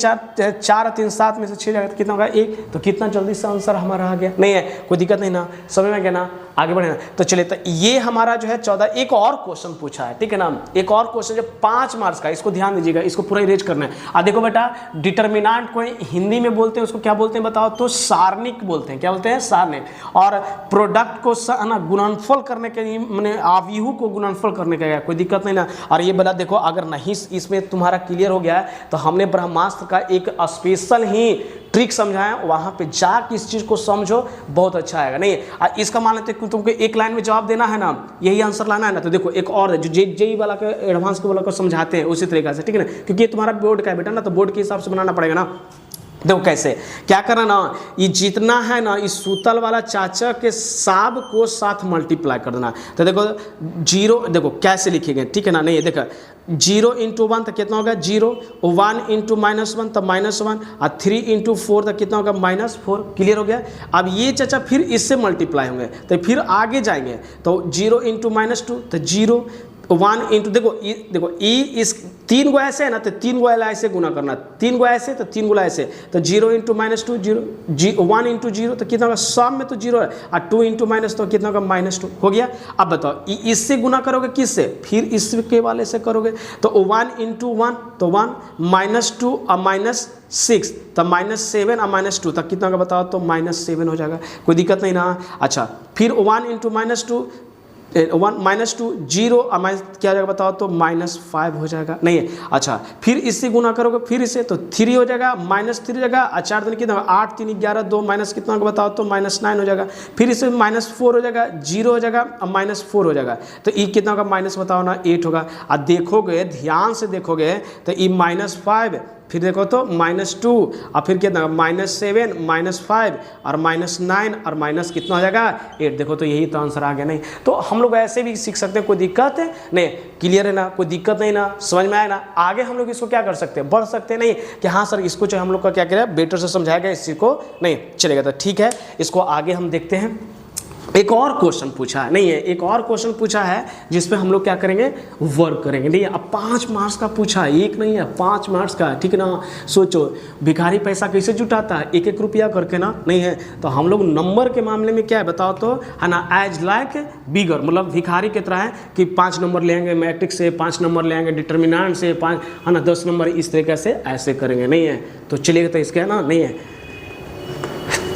4 3 7 में से 6 जाएगा तो कितना होगा 1। तो कितना जल्दी से आंसर हमारा आ गया, नहीं है कोई दिक्कत नहीं ना, समझ में गया ना, आगे बढ़े ना। तो चलिए, तो ये हमारा जो है 14। एक और क्वेश्चन पूछा है, ठीक है ना, एक और क्वेश्चन जो 5 मार्क्स का, इसको ध्यान दीजिएगा, इसको पूरा इरेज करना है। देखो बेटा डिटर्मिनेंट को हिंदी में बोलते हैं, उसको क्या बोलते हैं बताओ, तो सारणिक बोलते हैं, क्या बोलते हैं, सारणिक। और प्रोडक्ट को ना गुणनफल करने के लिए, मैंने अवयव को गुणनफल करने का, कोई दिक्कत नहीं ना। और ये बता देखो, अगर नहीं इसमें तुम्हारा क्लियर हो गया है तो हमने ब्रह्मास्त्र का एक स्पेशल ही ट्रिक समझाया, वहां पे जाके इस चीज को समझो, बहुत अच्छा आएगा। नहीं इसका मान लेते कि तुमको एक लाइन में जवाब देना है ना, यही आंसर लाना है ना, तो देखो एक और जो जेई वाला के एडवांस के वाला को समझाते हैं उसी तरीके से, ठीक है ना, क्योंकि ये तुम्हारा बोर्ड का है बेटा ना, तो बोर्ड के हिसाब से बनाना पड़ेगा ना। देखो कैसे क्या करना ना, ये जितना है ना इस सूतल वाला चाचा के सब को साथ मल्टीप्लाई कर देना। तो देखो 0, देखो कैसे लिखेंगे, ठीक है ना, नहीं देखो 0 × 1 तो कितना होगा 0, 1 × -1 तो -1 और 3 × 4 तो कितना होगा -4। क्लियर हो गया। अब ये चाचा फिर इससे मल्टीप्लाई होंगे, तो फिर आगे जाएंगे, तो 0 × -2 तो 0, 1 × देखो इस 3 गो ऐसे है ना, तो 3 गो ऐसे गुना करना, 3 गो ऐसे तो 3 गुना ऐसे, तो 0 × -2 0, 1 × 0 तो कितना होगा, सब में तो 0 है, और 2 × -, तो कितना होगा -2 हो गया। अब बताओ इससे गुना करोगे किससे, फिर इसके वाले से करोगे, तो 1 × 1 तो 1, -2 और -6 तो -7 और -2 तक कितना होगा बताओ, तो -7 हो जाएगा, कोई दिक्कत नहीं ना। अच्छा फिर 1 × -2 -2 0 और क्या हो जाएगा बताओ, तो -5 हो जाएगा, नहीं है। अच्छा फिर इससे गुना करोगे, फिर इसे तो 3 हो जाएगा, -3 हो जाएगा, 4 दिन कितना 8 3 11 2 माइनस कितना होगा बताओ, तो -9 हो जाएगा। फिर इसे -4 हो जाएगा, 0 हो जाएगा और -4 हो जाएगा, तो ये कितना होगा माइनस बताओ ना 8 होगा। और देखोगे ध्यान से देखोगे तो ये -5 फिर देखो तो -2 और फिर कितना -7 -5 और -9 और माइनस कितना हो जाएगा 8। देखो तो यही तो आंसर आ गया। नहीं तो हम लोग ऐसे भी सीख सकते हैं, कोई दिक्कत है नहीं, क्लियर है ना, कोई दिक्कत नहीं ना, समझ में आया ना। आगे हम लोग इसको क्या कर सकते हैं, बढ़ सकते हैं नहीं कि हाँ सर इसको जो हम लोग का क्या करें बेटर से समझाएगा, इसी को नहीं चलेगा। तो ठीक है, इसको आगे हम देखते हैं। एक और क्वेश्चन पूछा है, नहीं है एक और क्वेश्चन पूछा है जिसपे हम लोग क्या करेंगे, वर्क करेंगे। नहीं अब 5 मार्क्स का पूछा है, एक नहीं है 5 मार्क्स का, ठीक है ना। सोचो भिखारी पैसा कैसे जुटाता है, 1-1 रुपया करके ना, नहीं है तो हम लोग नंबर के मामले में क्या है बताओ तो, है ना, एज लाइक बिगर, मतलब भिखारी की तरह है कि 5 नंबर ले आएंगे मैट्रिक्स से, 5 नंबर ले आएंगे डिटर्मिनेंट से, 5 है ना 10 नंबर, इस तरीके से ऐसे करेंगे। नहीं है तो चलिएगा, तो इसके है ना, नहीं है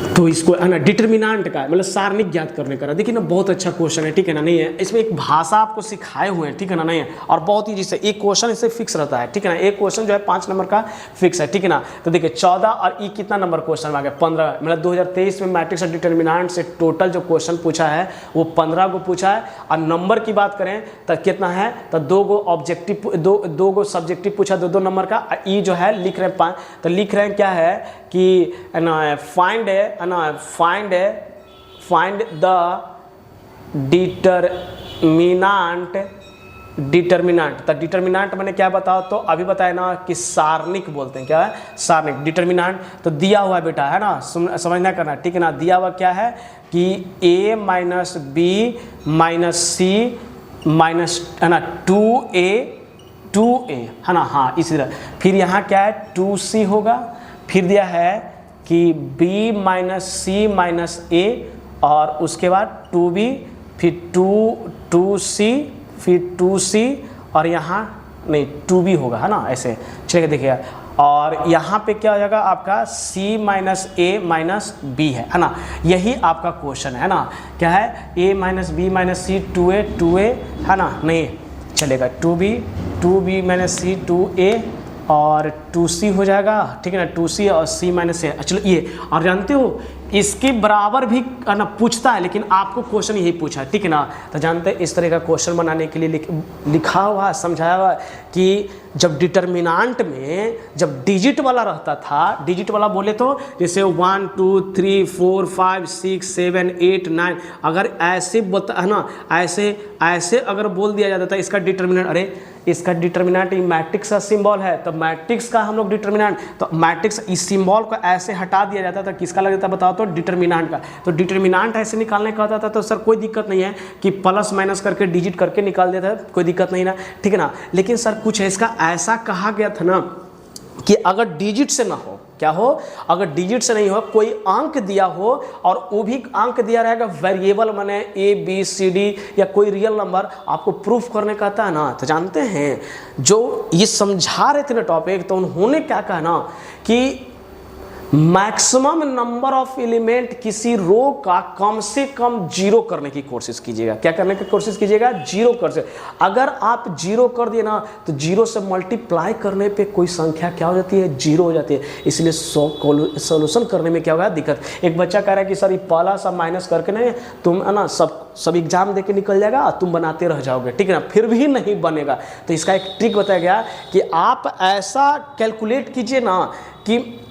तो इसको है ना डिटर्मिनेंट का मतलब सारणिक ज्ञात करने का। देखिए ना बहुत अच्छा क्वेश्चन है, ठीक है ना। नहीं है इसमें एक भाषा आपको सिखाए हुए हैं, ठीक है ना। नहीं है और बहुत ही जिससे एक क्वेश्चन इससे फिक्स रहता है, ठीक है ना। एक क्वेश्चन जो है 5 नंबर का फिक्स है, ठीक है ना। तो देखिए 14 और ई कितना नंबर क्वेश्चन आ गया 15, मतलब 2023 में मैट्रिक्स और डिटर्मिनेंट से टोटल जो क्वेश्चन पूछा है वो 15 को पूछा है। और नंबर की बात करें तो कितना है, तो 2 गो ऑब्जेक्टिव, 2 गो सब्जेक्टिव पूछा 2-2 नंबर का। ई जो है लिख रहे हैं 5, तो लिख रहे हैं क्या है कि फाइंड द डिटर्मिनेंट। तो डिटर्मिनेंट मैंने क्या बताओ तो अभी बताया ना कि सारणिक बोलते हैं, क्या है सारणिक डिटर्मिनेंट। तो दिया हुआ है बेटा, है ना, समझना करना, ठीक है ना। दिया हुआ क्या है कि a - b - c माइनस है ना 2a है ना, हाँ इसी तरह। फिर यहाँ क्या है 2c होगा, फिर दिया है कि b - c - a और उसके बाद 2b, फिर 2c, फिर 2c और यहाँ नहीं 2b होगा, है ना, ऐसे चलिए देखिए। और यहाँ पे क्या हो जाएगा आपका c - a - b है ना, यही आपका क्वेश्चन है ना। क्या है a - b - c 2a है ना, नहीं चलेगा 2b - c 2a और 2c हो जाएगा, ठीक है ना, 2c और c - a। चलो ये और जानते हो इसके बराबर भी ना पूछता है, लेकिन आपको क्वेश्चन यही पूछा है, ठीक है ना। तो जानते हैं इस तरह का क्वेश्चन बनाने के लिए लिखा हुआ समझाया हुआ कि जब डिटर्मिनेंट में जब डिजिट वाला रहता था, डिजिट वाला बोले तो जैसे 1 2 3 4 5 6 7 8 9, अगर ऐसे बता है ना, ऐसे अगर बोल दिया जाता था इसका डिटर्मिनेंट, अरे इसका डिटर्मिनेंट मैट्रिक्स का सिंबल है तो मैट्रिक्स का हम लोग डिटर्मिनेंट, तो मैट्रिक्स इस सिंबल को ऐसे हटा दिया जाता था, किसका लग जाता बताओ तो डिटर्मिनेंट का। तो डिटर्मिनेंट ऐसे निकालने का होता था तो सर कोई दिक्कत नहीं है कि प्लस माइनस करके डिजिट करके निकाल देता है, कोई दिक्कत नहीं ना, ठीक है ना। लेकिन सर कुछ इसका ऐसा कहा गया था ना कि अगर डिजिट से ना हो, क्या हो, अगर डिजिट से नहीं हो, कोई अंक दिया हो और वो भी अंक दिया रहेगा वेरिएबल माने a b c d या कोई रियल नंबर, आपको प्रूफ करने का था ना। तो जानते हैं जो ये समझा रहे थे ना टॉपिक, तो उन्होंने क्या कहा ना कि मैक्सिमम नंबर ऑफ एलिमेंट किसी रो का कम से कम 0 करने की कोशिश कीजिएगा। क्या करने की कोशिश कीजिएगा, 0 कर से। अगर आप 0 कर दिए ना तो 0 से मल्टीप्लाई करने पे कोई संख्या क्या हो जाती है, 0 हो जाती है। इसलिए सॉल्यूशन करने में क्या होगा दिक्कत। एक बच्चा कह रहा है कि सर ये पहला सब माइनस करके नहीं तुम है ना सब एग्जाम देके निकल जाएगा, तुम बनाते रह जाओगे, ठीक है ना, फिर भी नहीं बनेगा। तो इसका एक ट्रिक बताया गया कि आप ऐसा कैलकुलेट कीजिए ना कि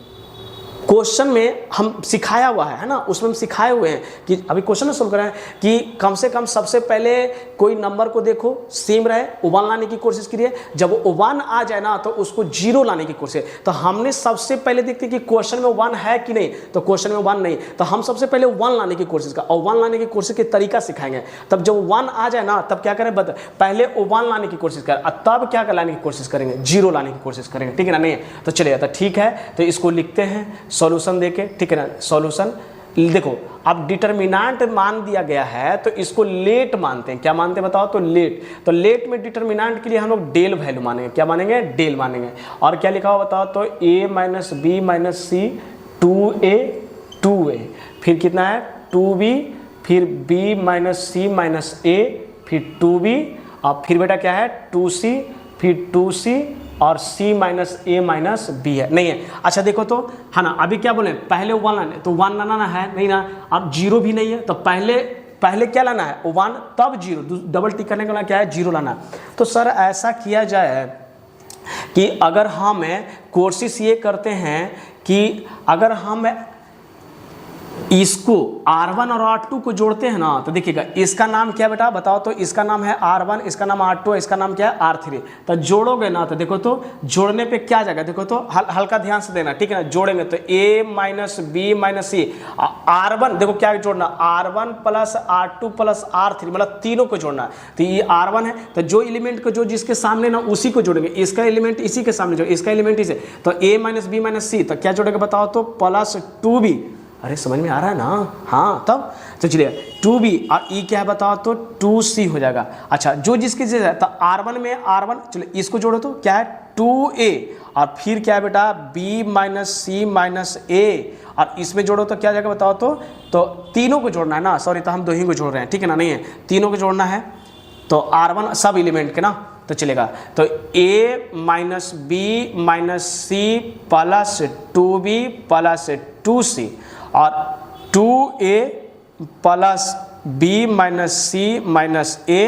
क्वेश्चन में हम सिखाया हुआ है ना, उसमें हम सिखाए हुए हैं कि अभी क्वेश्चन में सोल्व कर रहे हैं कि कम से कम सबसे पहले कोई नंबर को देखो सेम रहे, 1 लाने की कोशिश कीजिए। जब वो 1 आ जाए ना तो उसको 0 लाने की कोशिश। तो हमने सबसे पहले देखते कि क्वेश्चन में 1 है कि नहीं, तो क्वेश्चन में 1 नहीं, तो हम सबसे पहले 1 लाने की कोशिश कर, और 1 लाने की कोशिश के तरीका सिखाएंगे। तब जब 1 आ जाए ना तब क्या करें, पहले 1 लाने की कोशिश करें, और तब क्या लाने की कोशिश करेंगे, 0 लाने की कोशिश करेंगे, ठीक है ना। नहीं तो चलिए, तो ठीक है, तो इसको लिखते हैं सॉल्यूशन देके, ठीक है ना। सॉल्यूशन देखो, अब डिटर्मिनेंट मान दिया गया है तो इसको लेट मानते हैं। क्या मानते हैं बताओ तो लेट। तो लेट में डिटर्मिनेंट के लिए हम लोग डेल वैल्यू मानेंगे। क्या मानेंगे, डेल मानेंगे। और क्या लिखा हुआ बताओ तो a - b - c 2a, फिर कितना है 2b, फिर b - c - a, फिर 2b, और फिर बेटा क्या है 2c, फिर 2c और c - a - b है, नहीं है। अच्छा देखो तो है ना, अभी क्या बोले, पहले 1 लाना है तो 1 लाना है नहीं ना, अब 0 भी नहीं है तो पहले क्या लाना है 1 तब 0, डबल टिक करने का क्या है 0 लाना। तो सर ऐसा किया जाए कि अगर हम कोशिश ये करते हैं कि अगर हम इसको R1 और R2 को जोड़ते हैं ना, तो देखिएगा इसका नाम क्या बेटा बताओ तो, इसका नाम है R1, इसका नाम R2, इसका नाम क्या है R3। तो जोड़ोगे ना तो देखो तो जोड़ने पे क्या जाएगा, देखो तो हल्का ध्यान से देना, ठीक है ना। जोड़ेंगे तो A minus B minus C, R1 देखो क्या जोड़ना, R1 plus R2 plus R3, मतलब तीनों को जोड़ना। तो ये R1 है, तो जो एलिमेंट को जो जिसके सामने ना उसी को जोड़ेंगे, इसका एलिमेंट इसी के सामने जो, इसका एलिमेंट इसे, तो A minus B minus C, तो क्या जोड़ेगा बताओ तो प्लस 2B। अरे समझ में आ रहा है ना, हाँ तब तो चलिए 2B और E क्या है बताओ तो 2C हो जाएगा। अच्छा जो जिसकी जगह तो R1 में R1, चलो इसको जोड़ो तो क्या है 2A, और फिर क्या है बेटा B minus C minus A, और इसमें जोड़ो तो क्या जाएगा बताओ तो तीनों को जोड़ना है ना, सॉरी तो हम दो ही को जोड़ रहे हैं, ठीक है ना, नहीं है तीनों को जोड़ना है। तो R1 सब एलिमेंट के ना तो चलेगा, तो A minus B minus C plus 2B plus 2C और 2A plus B minus C minus A,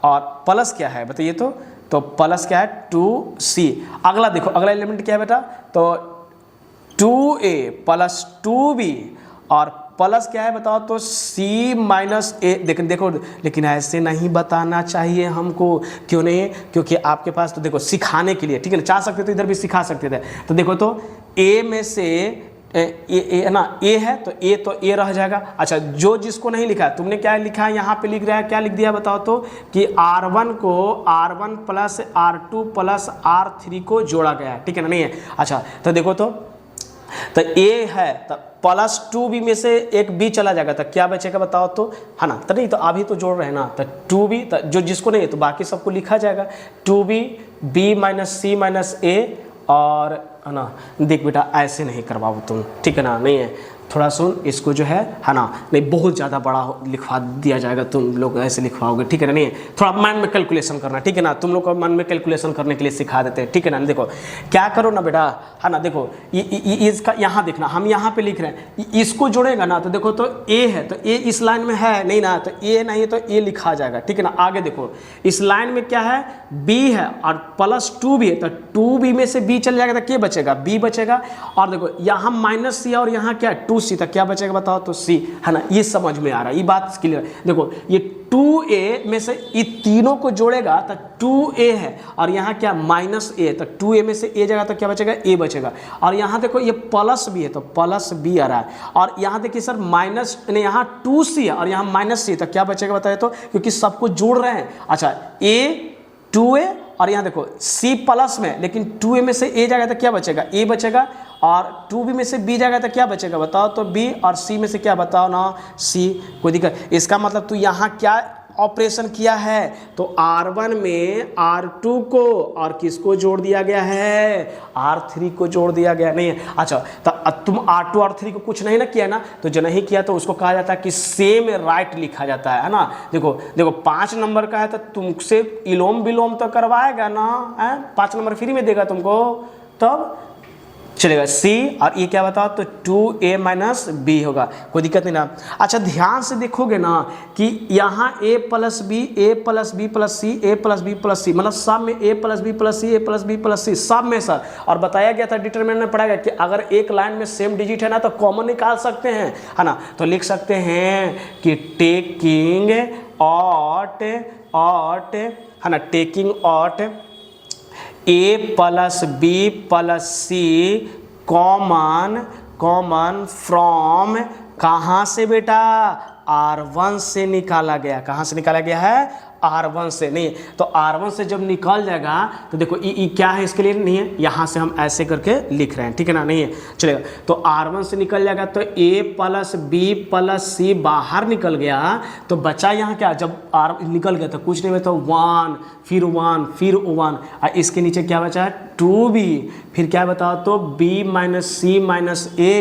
और प्लस क्या है बताइए तो प्लस क्या है 2C। अगला देखो अगला एलिमेंट क्या है बेटा, तो 2A प्लस 2B और प्लस क्या है बताओ तो C माइनस A। देखो लेकिन ऐसे नहीं बताना चाहिए हमको, क्यों नहीं, क्योंकि आपके पास तो देखो सिखाने के लिए, ठीक है ना, चाह सकते तो इधर भी सिखा सकते थे। तो देखो तो A में से ए ना, ए है तो ए रह जाएगा। अच्छा जो जिसको नहीं लिखा है, तुमने क्या लिखा है यहाँ पे लिख रहा है, क्या लिख दिया बताओ तो कि R1 को R1 plus R2 plus R3 को जोड़ा गया है, ठीक है ना, नहीं है। अच्छा तो देखो तो ए है तो प्लस 2B में से एक B चला जाएगा तो क्या बचेगा बताओ तो, है ना, तो नहीं तो अभी तो जोड़ रहे हैं ना, तो 2B तो जो जिसको नहीं है तो बाकी सबको लिखा जाएगा 2B B minus C minus A, और है ना देख बेटा ऐसे नहीं करवाओ तुम, ठीक है ना, नहीं है थोड़ा सुन इसको जो है ना, नहीं बहुत ज़्यादा बड़ा लिखवा दिया जाएगा, तुम लोग ऐसे लिखवाओगे, ठीक है ना, नहीं थोड़ा मन में कैलकुलेशन करना, ठीक है ना, तुम लोग को मन में कैलकुलेशन करने के लिए सिखा देते हैं, ठीक है ना। देखो क्या करो ना बेटा, है ना, देखो इसका यहाँ देखना, हम यहाँ पे लिख रहे हैं, इसको जोड़ेगा ना तो देखो तो ए है तो ए इस लाइन में है नहीं ना, तो ए नहीं तो ए लिखा जाएगा, ठीक है ना। आगे देखो इस लाइन में क्या है बी है और प्लस 2B है, तो 2B में से B चल जाएगा तो क्या बचेगा B बचेगा, और देखो यहाँ माइनस C और यहाँ क्या 2C, तो क्या बचेगा बताओ तो C, है ना, ये समझ में आ रहा है, ये बात क्लियर है। देखो ये 2A में से ये तीनों को जोड़ेगा तो 2A है, और यहाँ क्या माइनस A, तो 2A में से A जाएगा तो क्या बचेगा A बचेगा, और यहाँ देखो ये प्लस B है तो प्लस B आ रहा है, और यहाँ देखिए सर माइनस नहीं यहाँ 2C है और यहाँ माइनस C, तो क्या बचेगा बताइए तो, क्योंकि सबको जोड़ रहे हैं। अच्छा A 2A और यहाँ देखो C प्लस में, लेकिन 2A में से A जाएगा तो क्या बचेगा A बचेगा, और 2B में से B जाएगा तो क्या बचेगा बताओ तो B, और C में से क्या बताओ ना C, कोई दिक्कत। इसका मतलब तू यहाँ क्या ऑपरेशन किया है, तो R1 में R2 को और किसको जोड़ दिया गया है R3 को जोड़ दिया गया नहीं है। अच्छा तो तुम R2 और R3 को कुछ नहीं ना किया ना, तो जो नहीं किया तो उसको कहा जाता है कि सेम राइट लिखा जाता है ना। देखो 5 नंबर का है तो तुमसे इलोम विलोम तो करवाएगा ना, 5 नंबर फ्री में देगा तुमको, तब चलेगा C, और ये क्या बताओ तो 2A माइनस B होगा, कोई दिक्कत नहीं ना। अच्छा ध्यान से देखोगे ना कि यहाँ A plus B A plus B plus C A plus B plus C, मतलब सब में A plus B plus C A plus B plus C सब में सर, और बताया गया था डिटरमिनेंट में पढ़ाया गया कि अगर एक लाइन में सेम डिजिट है ना तो कॉमन निकाल सकते हैं, है ना। तो लिख सकते हैं कि टेकिंग ऑट है ना, taking out A plus B plus C common from कहाँ से बेटा R1 से निकाला गया, कहाँ से निकाला गया है R1 से, नहीं तो R1 से जब निकल जाएगा तो देखो ई क्या है इसके लिए नहीं है, यहाँ से हम ऐसे करके लिख रहे हैं, ठीक है ना, नहीं है चलेगा। तो R1 से निकल जाएगा तो A plus B plus C बाहर निकल गया, तो बचा यहाँ क्या, जब R निकल गया तो कुछ नहीं बचा, 1 फिर 1 फिर 1, और इसके नीचे क्या बचा है 2B, फिर क्या बताओ तो B minus C minus A,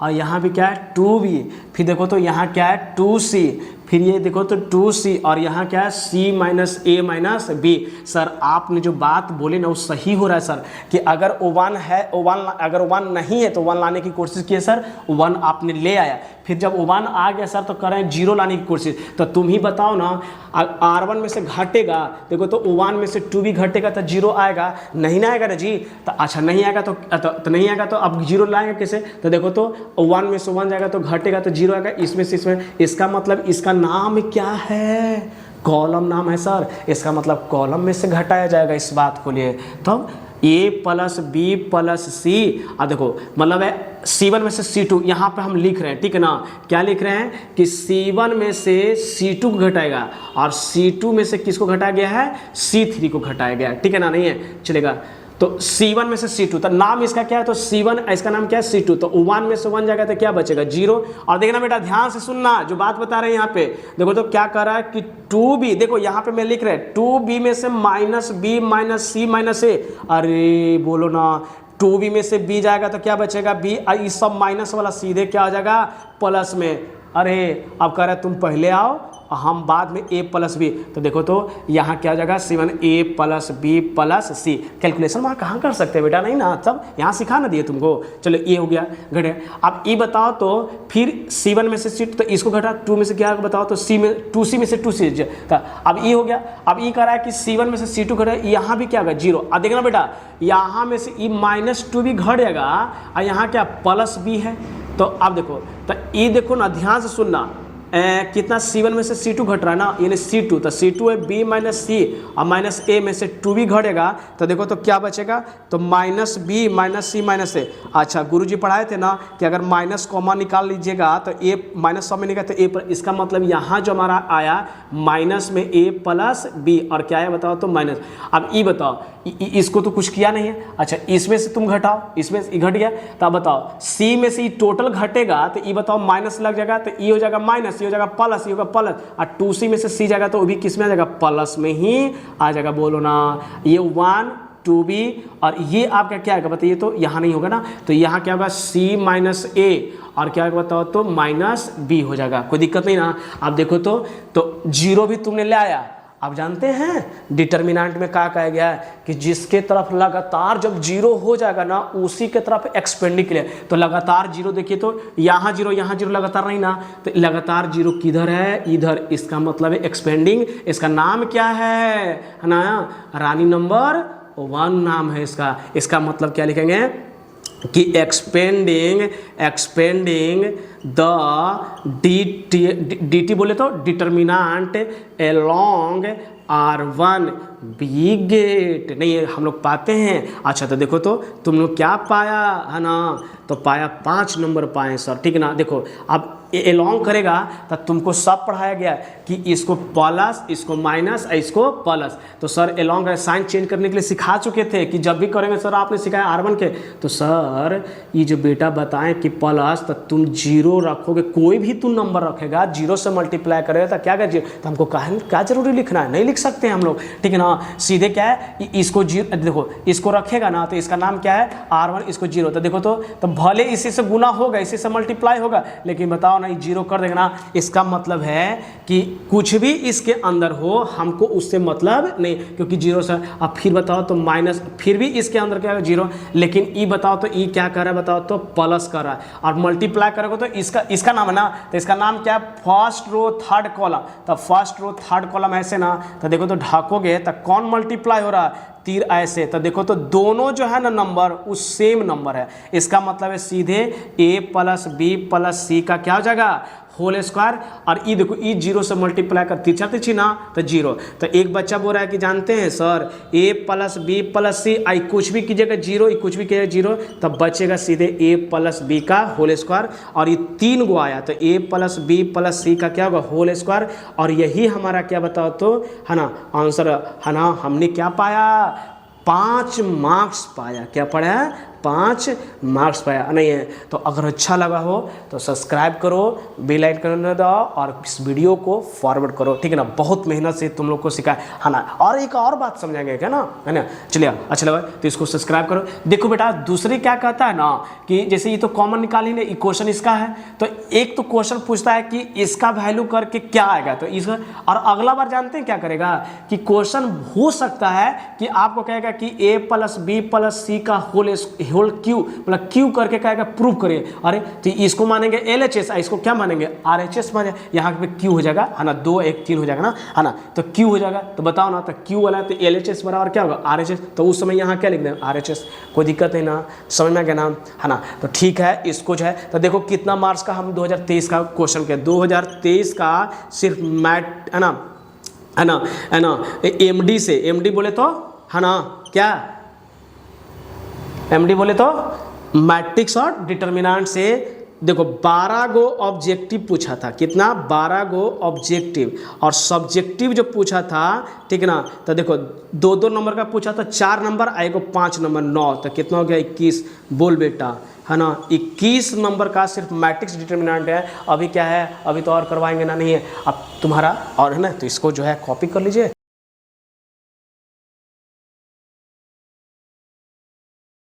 और यहाँ भी क्या है 2B, फिर देखो तो यहाँ क्या है 2C, फिर ये देखो तो 2c और यहाँ क्या है c minus a minus b। Sir आपने जो बात बोले ना वो सही हो रहा है सर, कि अगर O1 है, अगर O1 नहीं है तो 1 लाने की कोशिश की है सर, 1 आपने ले आया, फिर जब O1 आ गया सर तो कर रहे हैं 0 लाने की कोशिश। तो तुम ही बताओ ना, R1 में से घटेगा, देखो तो O1 में से 2 भी घटेगा तो 0 आएगा, नहीं ना आएगा ना जी। तो अच्छा नहीं आएगा तो नहीं आएगा तो अब 0 लाएंगे कैसे? तो देखो तो O1 में से 1 जाएगा तो घटेगा तो 0 आएगा, इसमें से इसमें, इसका मतलब इसका नाम क्या है? कॉलम नाम है सर, इसका मतलब कॉलम में से घटाया जाएगा इस बात को लिए। तो a प्लस बी प्लस सी, अब देखो मतलब है C1 में से C2, यहाँ पे हम लिख रहे हैं, ठीक है ना, क्या लिख रहे हैं कि C1 में से C2 को घटाएगा और C2 में से किसको घटाया गया है? C3 को घटाया गया, ठीक है ना, नहीं है चलेगा। तो C1 में से C2, तो नाम इसका क्या है? तो C1, इसका नाम क्या है? C2। तो O1 में से 1 जाएगा तो क्या बचेगा? 0। और देखना बेटा ध्यान से सुनना जो बात बता रहे हैं यहाँ पे, देखो तो क्या कर रहा है कि 2b, देखो यहाँ पे मैं लिख रहा है 2b में से minus b minus c minus a, अरे बोलो ना 2b में से b जाएगा तो क्या बचेगा? b, इस सब माइनस वाला सीधे क्या हो जाएगा? प्लस में। अरे अब कह रहा है तुम पहले आओ हम बाद में a प्लस बी, तो देखो तो यहाँ क्या हो जाएगा? C1 a plus B plus C. Calculation वहाँ कहाँ कर सकते हैं बेटा, नहीं ना, तब यहाँ सिखा ना दिए तुमको। चलो ये हो गया घटे। अब ये बताओ तो फिर C1 में से C2, तो इसको घटा 2 में से क्या बताओ तो C में 2c में से 2c, तो अब ये हो गया। अब ये कह रहा है कि C1 में से C2 घटे, यहाँ भी क्या होगा? 0। अब देखना बेटा यहाँ में से माइनस 2 भी घटेगा और यहाँ क्या प्लस बी है। तो अब देखो तो ये देखो ना, ध्यान से सुनना, कितना C1 में से C2 घट रहा है ना, यानी C2, तो C2 है b माइनस सी और माइनस a में से 2 भी घटेगा, तो देखो तो क्या बचेगा? तो minus b minus C minus a। अच्छा गुरुजी पढ़ाए थे ना कि अगर माइनस कॉमा निकाल लीजिएगा तो a माइनस सब में निकाल तो a पर, इसका मतलब यहाँ जो हमारा आया माइनस में a प्लस b और क्या आया बताओ तो माइनस। अब ये बताओ इसको तो कुछ किया नहीं है, अच्छा इसमें से तुम घटाओ, इसमें से घट गया, तो अब बताओ c में से टोटल घटेगा तो ये बताओ माइनस लग जाएगा, तो ये हो जाएगा माइनस, ये हो जाएगा प्लस, ये होगा प्लस, और 2c में से c जाएगा तो वो भी किस में आ जाएगा? प्लस में ही आ जाएगा। बोलो ना, ये 1 2b और ये आपका क्या आएगा बताइए? तो यहाँ नहीं होगा ना, तो यहाँ क्या होगा? c माइनस a और क्या होगा बताओ तो माइनस b हो जाएगा। कोई दिक्कत नहीं ना। आप देखो तो 0 भी तुमने ले आया। आप जानते हैं डिटर्मिनेंट में क्या कहा गया है कि जिसके तरफ लगातार जब 0 हो जाएगा ना उसी के तरफ एक्सपेंडिंग के लिए, तो लगातार 0 देखिए तो यहाँ 0 यहाँ 0 लगातार नहीं ना, तो लगातार 0 किधर है? इधर, इसका मतलब है एक्सपेंडिंग। इसका नाम क्या है ना? रानी नंबर 1 नाम है इसका। इसका मतलब क्या लिखेंगे कि एक्सपेंडिंग द dt बोले तो डिटर्मिनेंट अलोंग R1 बिगेट, नहीं हम लोग पाते हैं। अच्छा तो देखो तो तुम लोग क्या पाया है ना, तो पाया 5 नंबर पाए सर, ठीक है ना। देखो अब एलोंग करेगा तो तुमको सब पढ़ाया गया कि इसको प्लस, इसको माइनस, इसको प्लस, तो सर एलोंग का साइन चेंज करने के लिए सिखा चुके थे कि जब भी करेंगे सर आपने सिखाया R1 के, तो सर ये जो बेटा बताएं कि प्लस, तो तुम 0 रखोगे, कोई भी तुम नंबर रखेगा 0 से मल्टीप्लाई करेगा तो क्या कर, तो हमको क्या जरूरी लिखना है? नहीं लिख सकते हम लोग, ठीक है ना। सीधे क्या है, इसको 0 देखो, इसको रखेगा ना तो इसका नाम क्या है? R1, इसको 0, तो देखो तो भले इसी से गुना होगा, इसी से मल्टीप्लाई होगा, लेकिन बताओ नहीं 0 कर देगा ना, इसका मतलब है कि कुछ भी इसके अंदर हो हमको उससे मतलब नहीं, क्योंकि 0 से। अब फिर बताओ तो माइनस, फिर भी इसके अंदर क्या है? 0, लेकिन ई बताओ तो ई क्या कर रहा है? बताओ तो प्लस कर रहा है, और मल्टीप्लाई करोगे तो इसका नाम है ना, तो इसका नाम क्या है? First row third column. तो फर्स्ट रो थर्ड कॉलम ऐसे ना, तो देखो तो ढकोगे तो कौन मल्टीप्लाई हो रहा है? तीर ऐसे, तो देखो तो दोनों जो है ना नंबर उस सेम नंबर है। इसका मतलब है सीधे a plus B plus C का क्या हो जाएगा? Whole square. और ई देखो, ई 0 से मल्टीप्लाई कर तिरछा तिरछी ना, तो 0। तो एक बच्चा बोल रहा है कि जानते हैं sir a plus B plus c, आई कुछ भी कीजिएगा 0, ई कुछ भी कीजिएगा 0, तब बचेगा सीधे a प्लस बी का होल स्क्वायर। और ये 3 गो आया तो a plus B plus C का क्या होगा? Whole square. और यही हमारा क्या बताओ तो है ना आंसर है ना। हमने क्या पाया? 5 मार्क्स पाया। क्या पढ़ा है? 5 मार्क्स पाया नहीं है। तो अगर अच्छा लगा हो तो सब्सक्राइब करो, बेल आइकन दबाओ और इस वीडियो को फॉरवर्ड करो, ठीक है ना। बहुत मेहनत से तुम लोग को सिखाया है ना। और एक और बात समझाएंगे क्या ना, है ना। चलिए अच्छा लगा तो इसको सब्सक्राइब करो। देखो बेटा दूसरी क्या कहता है ना कि जैसे ये तो कॉमन निकाली ने, क्वेश्चन इसका है तो एक तो क्वेश्चन पूछता है कि इसका वैल्यू करके क्या आएगा, तो इसका और अगला बार जानते हैं क्या करेगा कि क्वेश्चन हो सकता है कि आपको कहेगा कि a + b + c का होल क्यू मतलब क्यू करके कहेगा प्रूव करिए। अरे तो इसको मानेंगे LHS, इसको क्या मानेंगे RHS माने, यहाँ पे क्यू हो जाएगा है ना, 2 1 3 हो जाएगा ना, है ना। तो क्यू हो जाएगा तो बताओ ना, तो क्यू वाला तो LHS बराबर क्या होगा RHS, तो उस समय यहाँ क्या लिख दें RHS, कोई दिक्कत है ना, समझ में गया ना, है ना। तो ठीक है इसको जो है तो देखो कितना मार्क्स का हम 2023 का क्वेश्चन किया। 2023 का सिर्फ मैट है ना MD से, MD बोले तो है ना क्या, MD बोले तो मैट्रिक्स और डिटर्मिनेंट से देखो 12 गो ऑब्जेक्टिव पूछा था, कितना 12 गो ऑब्जेक्टिव और सब्जेक्टिव जो पूछा था, ठीक है ना। तो देखो 2-2 नंबर का पूछा था, 4 नंबर आएगा 5 नंबर 9, तो कितना हो गया 21। बोल बेटा है ना 21 नंबर का सिर्फ मैट्रिक्स डिटर्मिनेंट है। अभी क्या है, अभी तो और करवाएंगे ना, नहीं है अब तुम्हारा और है ना, तो इसको जो है कॉपी कर लीजिए।